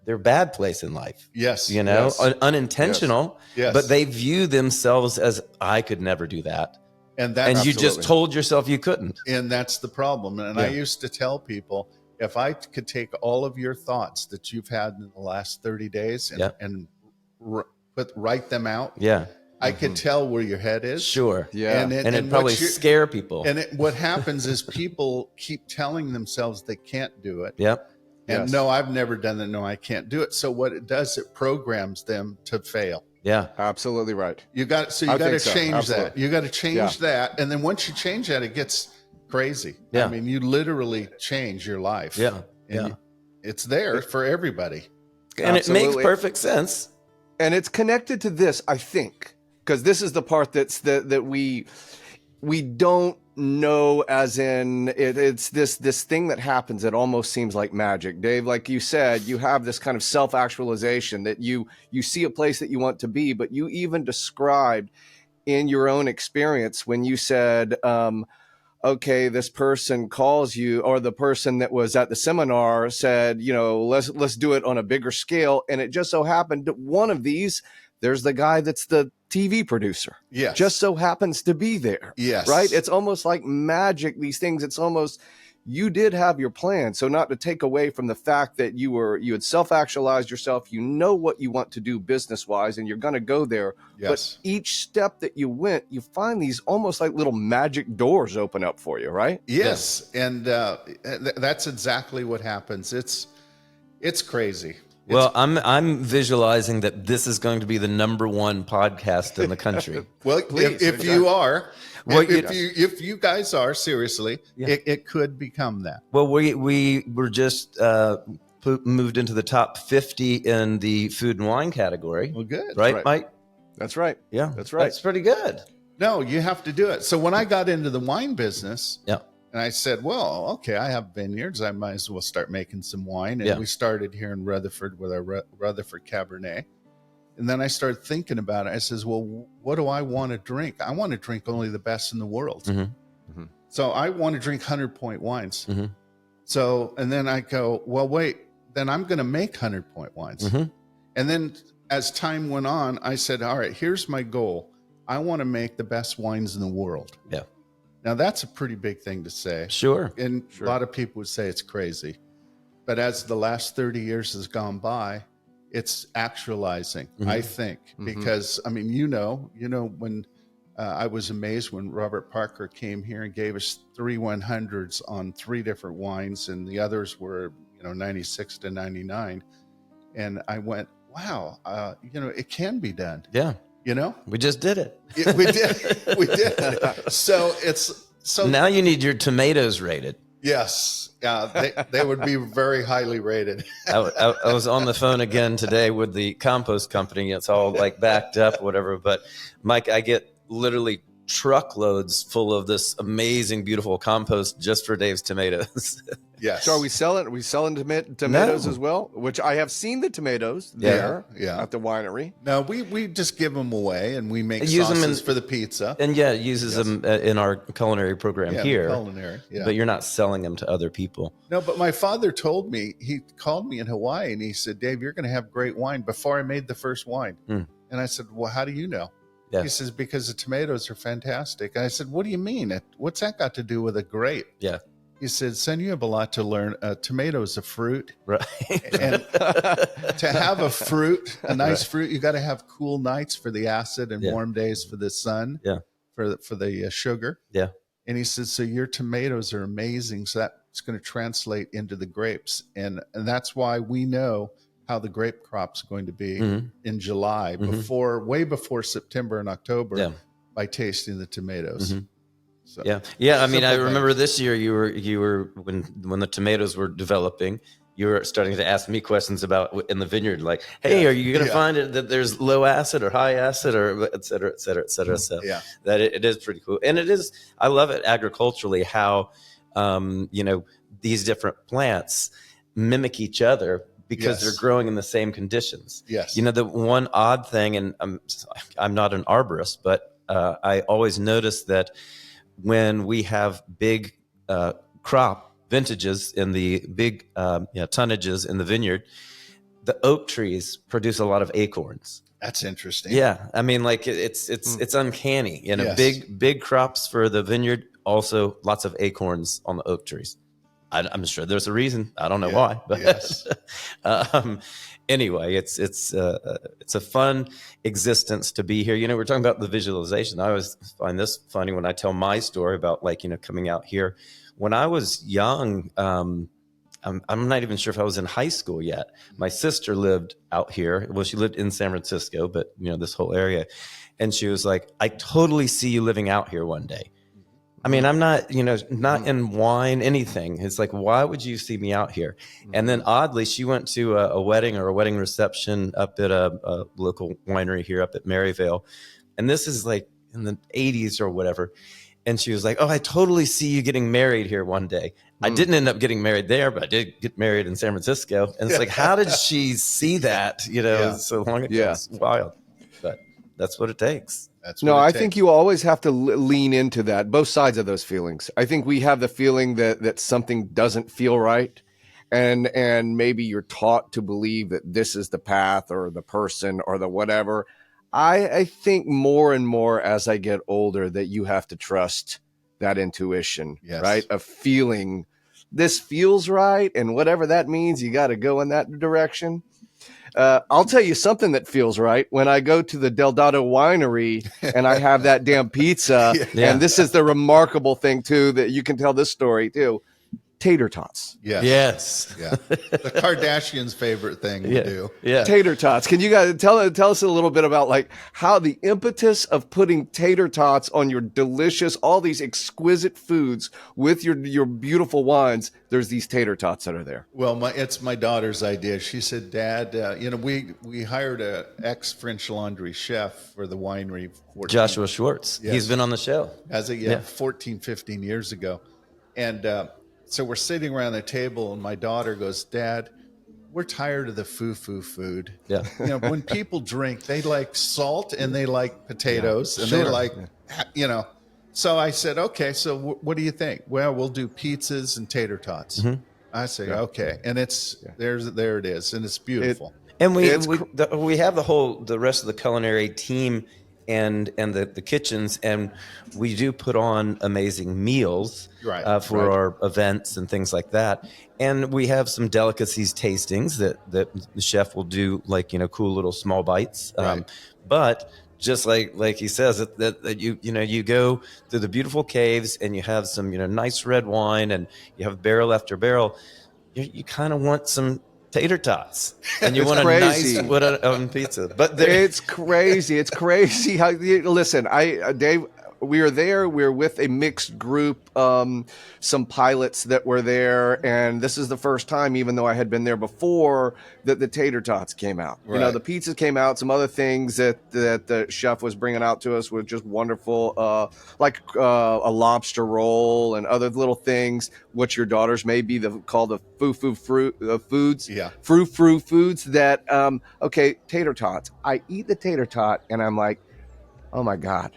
their bad place in life. Yes. Unintentional, but they view themselves as, I could never do that. And you just told yourself you couldn't. And that's the problem. And I used to tell people, if I could take all of your thoughts that you've had in the last 30 days and write them out, I could tell where your head is. Sure. Yeah. And it probably scare people. And what happens is people keep telling themselves they can't do it. Yep. And no, I've never done that. No, I can't do it. So what it does, it programs them to fail. Yeah, absolutely right. You got to change that. You got to change that. And then once you change that, it gets crazy. Yeah. I mean, you literally change your life. Yeah. And it's there for everybody. And it makes perfect sense. And it's connected to this, I think, because this is the part that we don't know, as in it's this thing that happens that almost seems like magic. Dave, like you said, you have this kind of self-actualization that you see a place that you want to be, but you even described in your own experience when you said, okay, this person calls you, or the person that was at the seminar said, let's do it on a bigger scale. And it just so happened that one of these, there's the guy that's the TV producer. Yes. Just so happens to be there. Yes. Right? It's almost like magic, these things. It's almost, you did have your plan. So not to take away from the fact that you had self-actualized yourself, what you want to do business-wise, and you're going to go there. Yes. But each step that you went, you find these almost like little magic doors open up for you, right? Yes. Yeah. And that's exactly what happens. It's crazy. Well, I'm visualizing that this is going to be the #1 podcast in the country. Well, if you are, if you guys are, seriously, it could become that. Well, we were just moved into the top 50 in the food and wine category. Well, good. Right, Mike? That's right. Yeah. That's right. That's pretty good. No, you have to do it. So when I got into the wine business, and I said, well, okay, I have vineyards. I might as well start making some wine. And we started here in Rutherford with our Rutherford Cabernet. And then I started thinking about it. I says, well, what do I want to drink? I want to drink only the best in the world. Mm-hmm. Mm-hmm. So I want to drink 100-point wines. Mm-hmm. So, and then I go, well, wait, then I'm going to make 100-point wines. Mm-hmm. And then as time went on, I said, all right, here's my goal. I want to make the best wines in the world. Yeah. Now, that's a pretty big thing to say. Sure. And a lot of people would say it's crazy. But as the last 30 years has gone by, it's actualizing, I think. Because, I mean, when I was amazed when Robert Parker came here and gave us 3 100s on 3 different wines, and the others were, 96 to 99. And I went, wow, it can be done. Yeah. We just did it. We did. We did. So now you need your tomatoes rated. Yes. They would be very highly rated. I was on the phone again today with the compost company. It's all like backed up, whatever. But Mike, I get literally truckloads full of this amazing, beautiful compost just for Dave's tomatoes. Yes. So are we selling tomatoes as well? Which I have seen the tomatoes there at the winery. No, we just give them away, and we make sauces for the pizza. And uses them in our culinary program here. Culinary, But you're not selling them to other people. No, but my father told me, he called me in Hawaii, and he said, Dave, you're going to have great wine before I made the first wine. And I said, well, how do you know? Yeah. He says, because the tomatoes are fantastic. And I said, what do you mean? What's that got to do with a grape? Yeah. He said, son, you have a lot to learn. Tomatoes a fruit. Right. And to have a fruit, a nice fruit, you got to have cool nights for the acid and warm days for the sun, for the sugar. Yeah. And he said, so your tomatoes are amazing. So that's going to translate into the grapes. And that's why we know how the grape crop's going to be Mm-hmm. in July, way before September and October, Yeah. by tasting the tomatoes. Mm-hmm. So, Yeah. I mean, I simple remember things. this year you were when the tomatoes were developing, you were starting to ask me questions about in the vineyard, like, hey, Yeah. are you going to Yeah. find it that there's low acid or high acid or et cetera, et cetera, et cetera. So Yeah. that it is pretty cool. And it is, I love it agriculturally, how, these different plants mimic each other because Yes. they're growing in the same conditions. Yes. The one odd thing, and I'm not an arborist, but I always notice that when we have big crop vintages in the big tonnages in the vineyard, the oak trees produce a lot of acorns. That's interesting. Yeah, I mean, like it's uncanny. Yes. Big crops for the vineyard, also lots of acorns on the oak trees. I'm sure there's a reason. I don't know why, but Yes. Anyway, it's a fun existence to be here. We're talking about the visualization. I always find this funny when I tell my story about coming out here. When I was young, I'm not even sure if I was in high school yet. My sister lived out here. Well, she lived in San Francisco, but this whole area, and she was like, "I totally see you living out here one day." I mean, I'm not, not in wine, anything. It's like, why would you see me out here? And then oddly, she went to a wedding or a wedding reception up at a local winery here up at Maryvale. And this is like in the 80s or whatever. And she was like, oh, I totally see you getting married here one day. I didn't end up getting married there, but I did get married in San Francisco. And it's like, how did she see that, so long ago? Yeah. It's wild. But that's what it takes. No, I think you always have to lean into that, both sides of those feelings. I think we have the feeling that something doesn't feel right, and maybe you're taught to believe that this is the path or the person or the whatever. I think more and more as I get older that you have to trust that intuition, right? Of feeling this feels right, and whatever that means, you got to go in that direction. I'll tell you something that feels right when I go to the Dotto winery and I have that damn pizza. Yeah. And this is the remarkable thing too, that you can tell this story too. Tater tots. Yes. Yeah. The Kardashians' favorite thing to do. Yeah. Tater tots. Can you guys tell us a little bit about how the impetus of putting tater tots on your delicious, all these exquisite foods with your beautiful wines, there's these tater tots that are there. Well, it's my daughter's idea. She said, Dad, we hired a ex-French Laundry chef for the winery. Joshua Schwartz. Yes. He's been on the show. 14, 15 years ago. And so we're sitting around the table and my daughter goes, Dad, we're tired of the foo-foo food. Yeah. When people drink, they like salt and they like potatoes and Sure. they like, So I said, okay, so what do you think? Well, we'll do pizzas and tater tots. Mm-hmm. I say, okay. And there it is. And it's beautiful. And we have the rest of the culinary team and the kitchens, and we do put on amazing meals for our events and things like that. And we have some delicacies tastings that the chef will do, cool little small bites. But just like he says, that you go through the beautiful caves and you have some nice red wine and you have barrel after barrel. You kind of want some tater tots, and you want crazy. A nice pizza. But it's crazy. It's crazy how listen. Dave, we are there. We're with a mixed group, some pilots that were there, and this is the first time, even though I had been there before, that the tater tots came out. Right. The pizzas came out. Some other things that the chef was bringing out to us were just wonderful, like a lobster roll and other little things. What your daughters may be called the foo-foo foods. Yeah. Frou-frou foods that, okay, tater tots. I eat the tater tot, and I'm like, oh my God.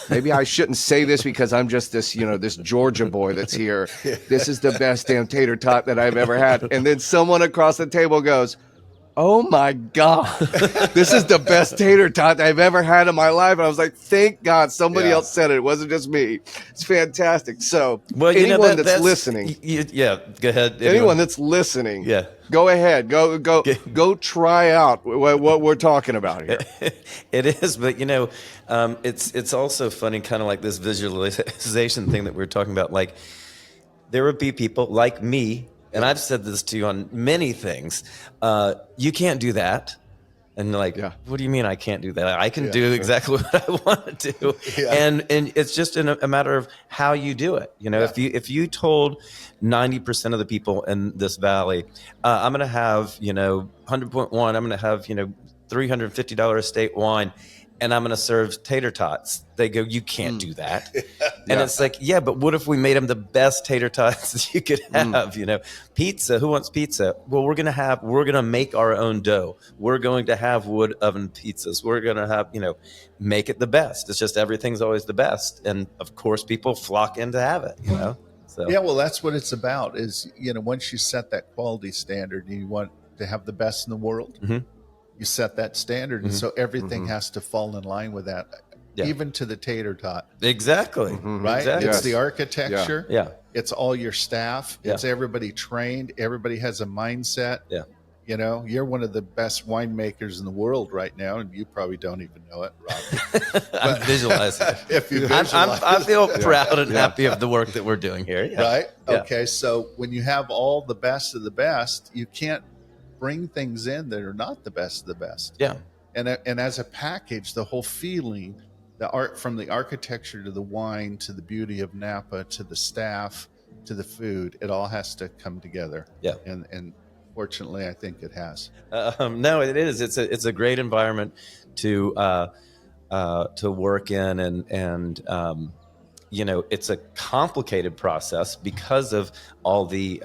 Maybe I shouldn't say this because I'm just this, this Georgia boy that's here. This is the best damn tater tot that I've ever had. And then someone across the table goes, oh my God, this is the best tater tot I've ever had in my life. And I was like, thank God somebody else said it. It wasn't just me. It's fantastic. So anyone that's listening. Go ahead. Anyone that's listening. Yeah. Go ahead. Go try out what we're talking about here. It is, but it's also funny, kind of like this visualization thing that we were talking about. Like, there would be people like me And I've said this to you on many things. You can't do that. And like, what do you mean I can't do that? I can do exactly what I want to do. And it's just a matter of how you do it. You know, if you told 90% of the people in this valley, I'm going to have, 100.1, I'm going to have, $350 estate wine, and I'm going to serve tater tots. They go, you can't do that. And it's like, but what if we made them the best tater tots that you could have? Pizza. Who wants pizza? Well, we're going to make our own dough. We're going to have wood oven pizzas. We're going to have, make it the best. It's just everything's always the best. And of course, people flock in to have it, So. Yeah, well, that's what it's about is, once you set that quality standard and you want to have the best in the world, you set that standard. And so everything has to fall in line with that, even to the tater tot. Exactly. Right? Exactly. It's the architecture. Yeah. It's all your staff. It's everybody trained. Everybody has a mindset. Yeah. You're one of the best winemakers in the world right now, and you probably don't even know it, Robbie. I'm visualizing it. If you visualize I feel proud and happy of the work that we're doing here. Yeah. Right? Yeah. Okay, so when you have all the best of the best, you can't bring things in that are not the best of the best. Yeah. And as a package, the whole feeling, the art, from the architecture to the wine to the beauty of Napa to the staff to the food, it all has to come together. Yeah. And fortunately, I think it has. No, it is. It's a great environment to work in, and it's a complicated process because of all the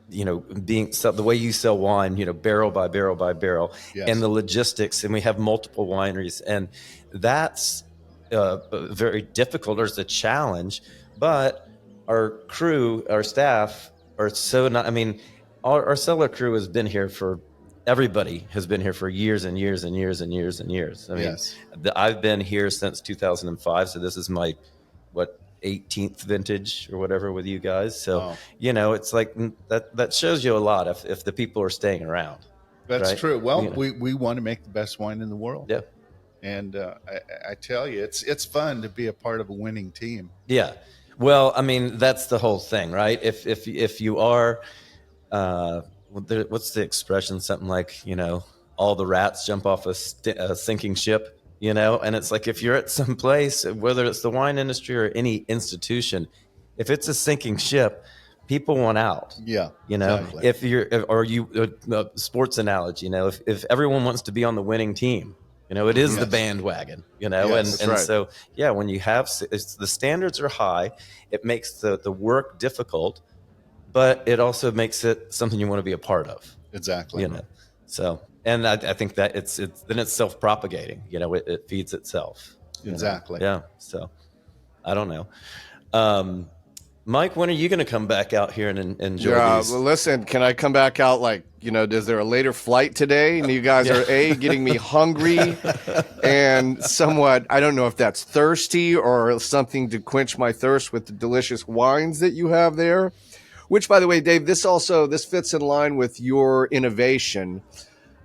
the way you sell wine, barrel by barrel by barrel, and the logistics. And we have multiple wineries, and that's very difficult, or it's a challenge. But our crew, our staff are so not. I mean, our cellar crew has been here for. Everybody has been here for years and years and years and years and years. I mean, I've been here since 2005, so this is my 18th vintage or whatever with you guys. So, it's like that shows you a lot if the people are staying around. That's right? true. Well, we want to make the best wine in the world. Yeah. And I tell you, it's fun to be a part of a winning team. Yeah. Well, I mean, that's the whole thing, right? If you are, what's the expression? Something like, all the rats jump off a sinking ship. And it's like, if you're at some place, whether it's the wine industry or any institution, if it's a sinking ship, people want out. Yeah. Exactly. If you're, sports analogy, if everyone wants to be on the winning team, it is the bandwagon, so, when you have, the standards are high, it makes the work difficult, but it also makes it something you want to be a part of. Exactly. So. And I think that it's self-propagating. It feeds itself. Exactly. Yeah. So I don't know. Mike, when are you going to come back out here and enjoy these? Well, listen, can I come back out is there a later flight today? And you guys are getting me hungry and somewhat, I don't know if that's thirsty or something to quench my thirst with the delicious wines that you have there. Which, by the way, Dave, this fits in line with your innovation.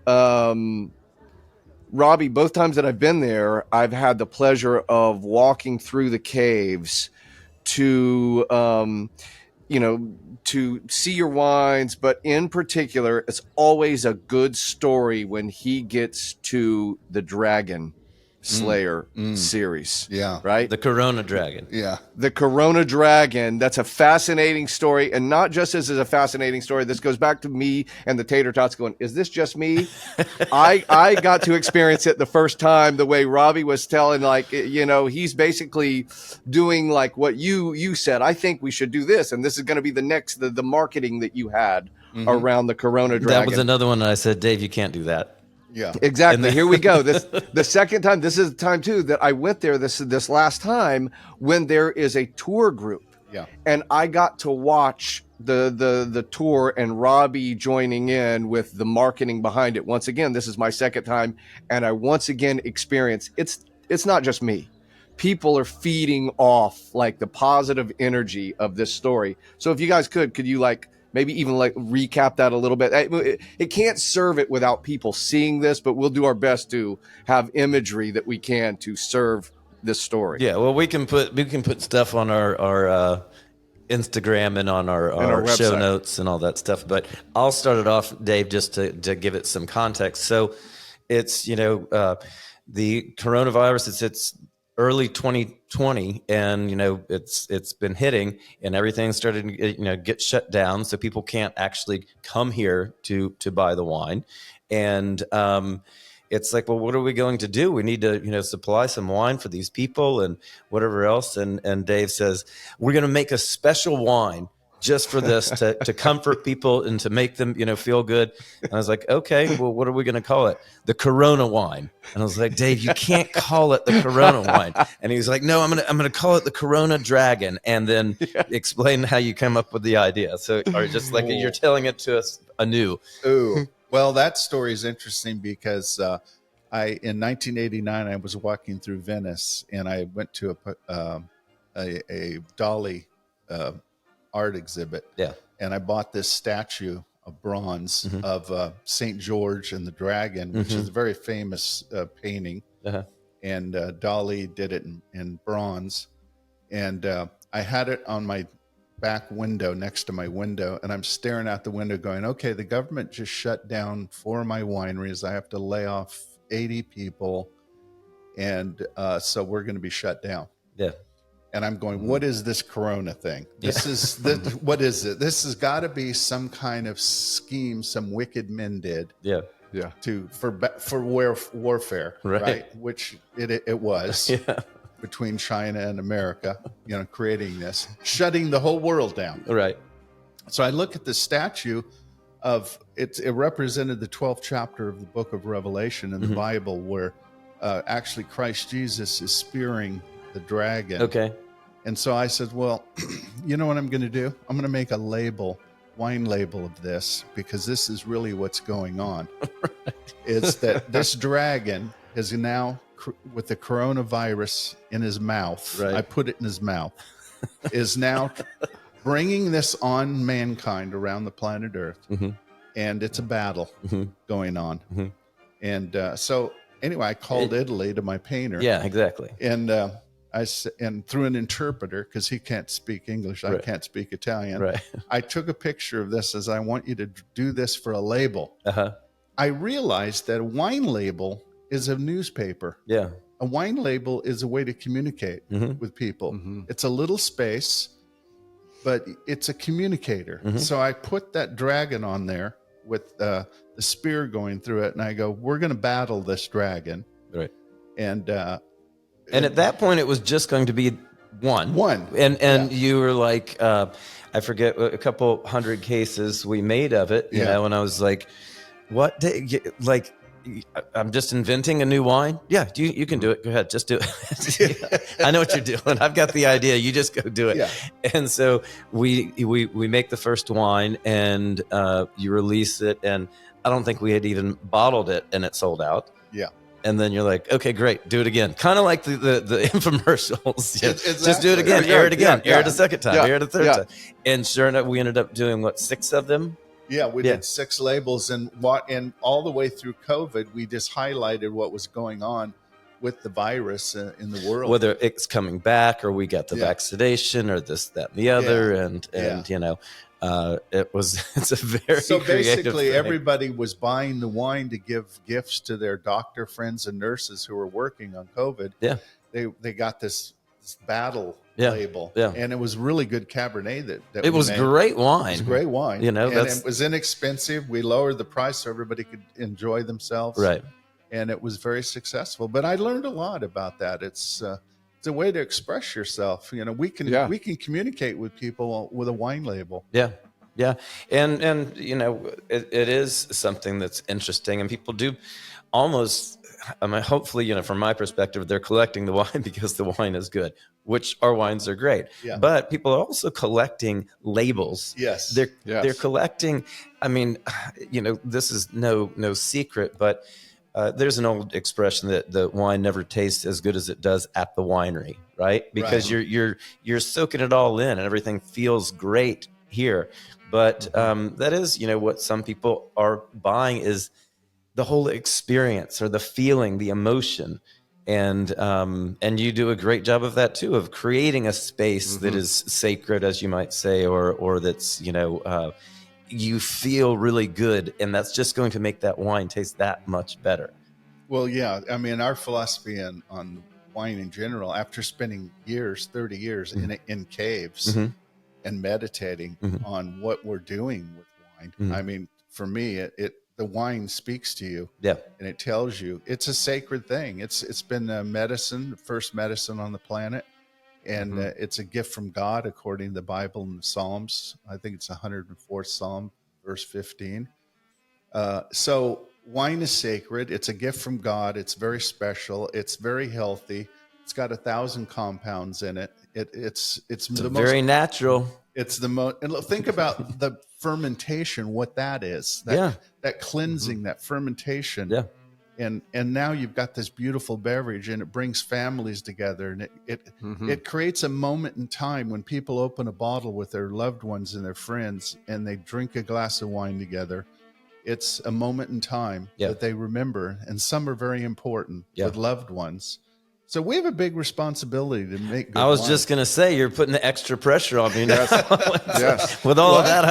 Robbie, both times that I've been there, I've had the pleasure of walking through the caves to see your wines, but in particular, it's always a good story when he gets to the Dragon Slayer series. Yeah. Right? The Corona Dragon. Yeah. The Corona Dragon. That's a fascinating story. And not just as a fascinating story. This goes back to me and the tater tots going, is this just me? I got to experience it the first time the way Robbie was telling, he's basically doing like what you said. I think we should do this. And this is going to be the marketing that you had around the Corona Dragon. That was another one that I said, Dave, you can't do that. Yeah, exactly. Here we go. The second time. This is the time too that I went there. This last time when there is a tour group. Yeah, and I got to watch the tour and Robbie joining in with the marketing behind it. Once again, this is my second time, and I once again experienced it's not just me. People are feeding off like the positive energy of this story. So if you guys could you maybe even recap that a little bit. It can't serve it without people seeing this, but we'll do our best to have imagery that we can to serve this story. Yeah, well, we can put stuff on our Instagram and on our our show website. notes and all that stuff. But I'll start it off, Dave, just to give it some context. So it's, the coronavirus, it's early 2020, and it's been hitting, and everything started to get shut down, so people can't actually come here to buy the wine. And it's like, well, what are we going to do? We need to supply some wine for these people and whatever else. And Dave says, we're going to make a special wine just for this, to comfort people and to make them feel good. And I was like, okay, well, what are we going to call it? The Corona wine. And I was like, Dave, you can't call it the Corona wine. And he was like, no, I'm gonna call it the Corona Dragon, and then explain how you came up with the idea. So, or just like you're telling it to us anew. Ooh, well, that story is interesting because in 1989 I was walking through Venice, and I went to a Dali art exhibit. Yeah. And I bought this statue of bronze of St. George and the Dragon, which is a very famous painting. And Dali did it in bronze. And I had it on my back window next to my window, and I'm staring out the window going, okay, the government just shut down 4 of my wineries. I have to lay off 80 people. And so we're going to be shut down. Yeah. And I'm going, what is this Corona thing? This is what is it? This has got to be some kind of scheme some wicked men did. Yeah. Yeah. For warfare, right? Which it was between China and America, creating this, shutting the whole world down. Right. So I look at the statue of it represented the 12th chapter of the book of Revelation in the Bible, where actually Christ Jesus is spearing the dragon. Okay. And so I said, well, you know what I'm going to do? I'm going to make a wine label of this, because this is really what's going on. It's that this dragon is now, with the coronavirus in his mouth, I put it in his mouth, is now bringing this on mankind around the planet Earth. And it's a battle going on. And so anyway, I called Italy to my painter. Yeah, exactly. And and through an interpreter, because he can't speak English, I can't speak Italian. Right. I took a picture of this as, I want you to do this for a label. I realized that a wine label is a newspaper. Yeah. A wine label is a way to communicate with people. It's a little space, but it's a communicator. So I put that dragon on there with the spear going through it, and I go, we're going to battle this dragon. Right. And at that point, it was just going to be one. And you were like, I forget, a couple hundred cases we made of it, you know, and I was like, what? Like, I'm just inventing a new wine? Yeah, you can do it. Go ahead, just do it. I know what you're doing. I've got the idea. You just go do it. Yeah. And so we make the first wine, and you release it, and I don't think we had even bottled it, and it sold out. Yeah. And then you're like, okay, great, do it again. Kind of like the infomercials. Exactly. Just do it again, air it again, air it a second time, air it a third time. And sure enough, we ended up doing, 6 of them? Yeah, we did 6 labels, and all the way through COVID, we just highlighted what was going on with the virus in the world. Whether it's coming back, or we got the vaccination, or this, that, and the other, and you know, it's a very so basically thing. Everybody was buying the wine to give gifts to their doctor friends and nurses who were working on COVID. Yeah, they got this battle label, and it was really good Cabernet that it was made. Great wine. It was great wine, you know, and it was inexpensive. We lowered the price so everybody could enjoy themselves, right? And it was very successful. But I learned a lot about that. It's a way to express yourself. You know, we can communicate with people with a wine label. Yeah. Yeah. And you know, it is something that's interesting, and people do almost, I mean, hopefully, you know, from my perspective, they're collecting the wine because the wine is good, which our wines are great. Yeah. But people are also collecting labels. Yes. They're collecting, I mean, you know, this is no secret, but there's an old expression that the wine never tastes as good as it does at the winery, right? Because you're soaking it all in, and everything feels great here. But that is, you know, what some people are buying is the whole experience, or the feeling, the emotion. And you do a great job of that too, of creating a space that is sacred, as you might say, or that's, you feel really good, and that's just going to make that wine taste that much better. Well, yeah. I mean, our philosophy on wine in general, after spending 30 years in caves and meditating on what we're doing with wine. I mean, for me, the wine speaks to you, and it tells you it's a sacred thing. It's been a medicine, the first medicine on the planet, and it's a gift from God according to the Bible and the Psalms. I think it's 104th Psalm, verse 15. So wine is sacred. It's a gift from God. It's very special. It's very healthy. It's got 1,000 compounds in it. It's very natural. It's the most. And think about the fermentation. What that is. That cleansing, that fermentation. Yeah. And now you've got this beautiful beverage, and it brings families together, and it creates a moment in time when people open a bottle with their loved ones and their friends, and they drink a glass of wine together. It's a moment in time that they remember, and some are very important with loved ones. So we have a big responsibility to make good I was wine. just going to say, you're putting the extra pressure on me now. Yes. With all of that,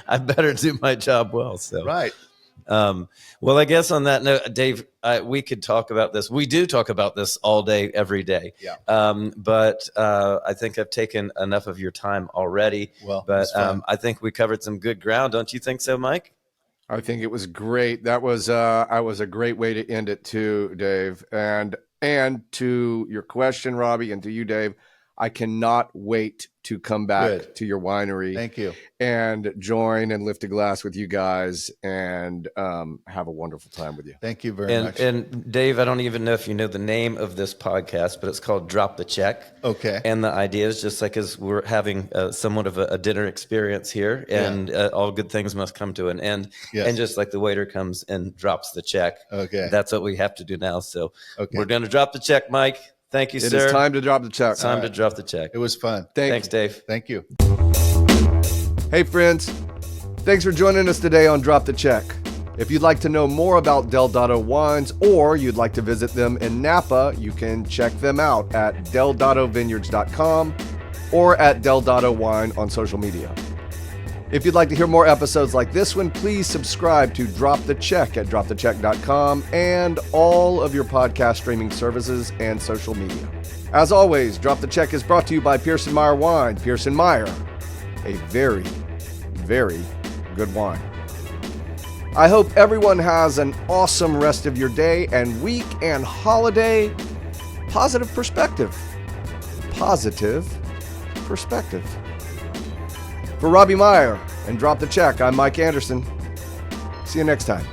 I better do my job well. So Right. Well, I guess on that note, Dave, we could talk about this. We do talk about this all day, every day. Yeah. But I think I've taken enough of your time already. Well, but I think we covered some good ground. Don't you think so, Mike? I think it was great. That was a great way to end it too, Dave. And to your question, Robbie, and to you, Dave, I cannot wait to come back to your winery. Thank you. And join and lift a glass with you guys and have a wonderful time with you. Thank you very much. And Dave, I don't even know if you know the name of this podcast, but it's called Drop the Check. Okay. And the idea is just like as we're having somewhat of a dinner experience here, and all good things must come to an end. Yes. And just like the waiter comes and drops the check. Okay. That's what we have to do now. So we're going to drop the check, Mike. Thank you, sir. It is time to drop the check. It's time to drop the check. It was fun. Thanks, Dave. Thank you. Hey, friends. Thanks for joining us today on Drop the Check. If you'd like to know more about Del Dotto wines, or you'd like to visit them in Napa, you can check them out at deldottovineyards.com or at Del Dotto Wine on social media. If you'd like to hear more episodes like this one, please subscribe to Drop the Check at dropthecheck.com and all of your podcast streaming services and social media. As always, Drop the Check is brought to you by Pearson Meyer Wine. Pearson Meyer, a very, very good wine. I hope everyone has an awesome rest of your day and week and holiday. Positive perspective. Positive perspective. For Robbie Meyer and Drop the Check, I'm Mike Anderson. See you next time.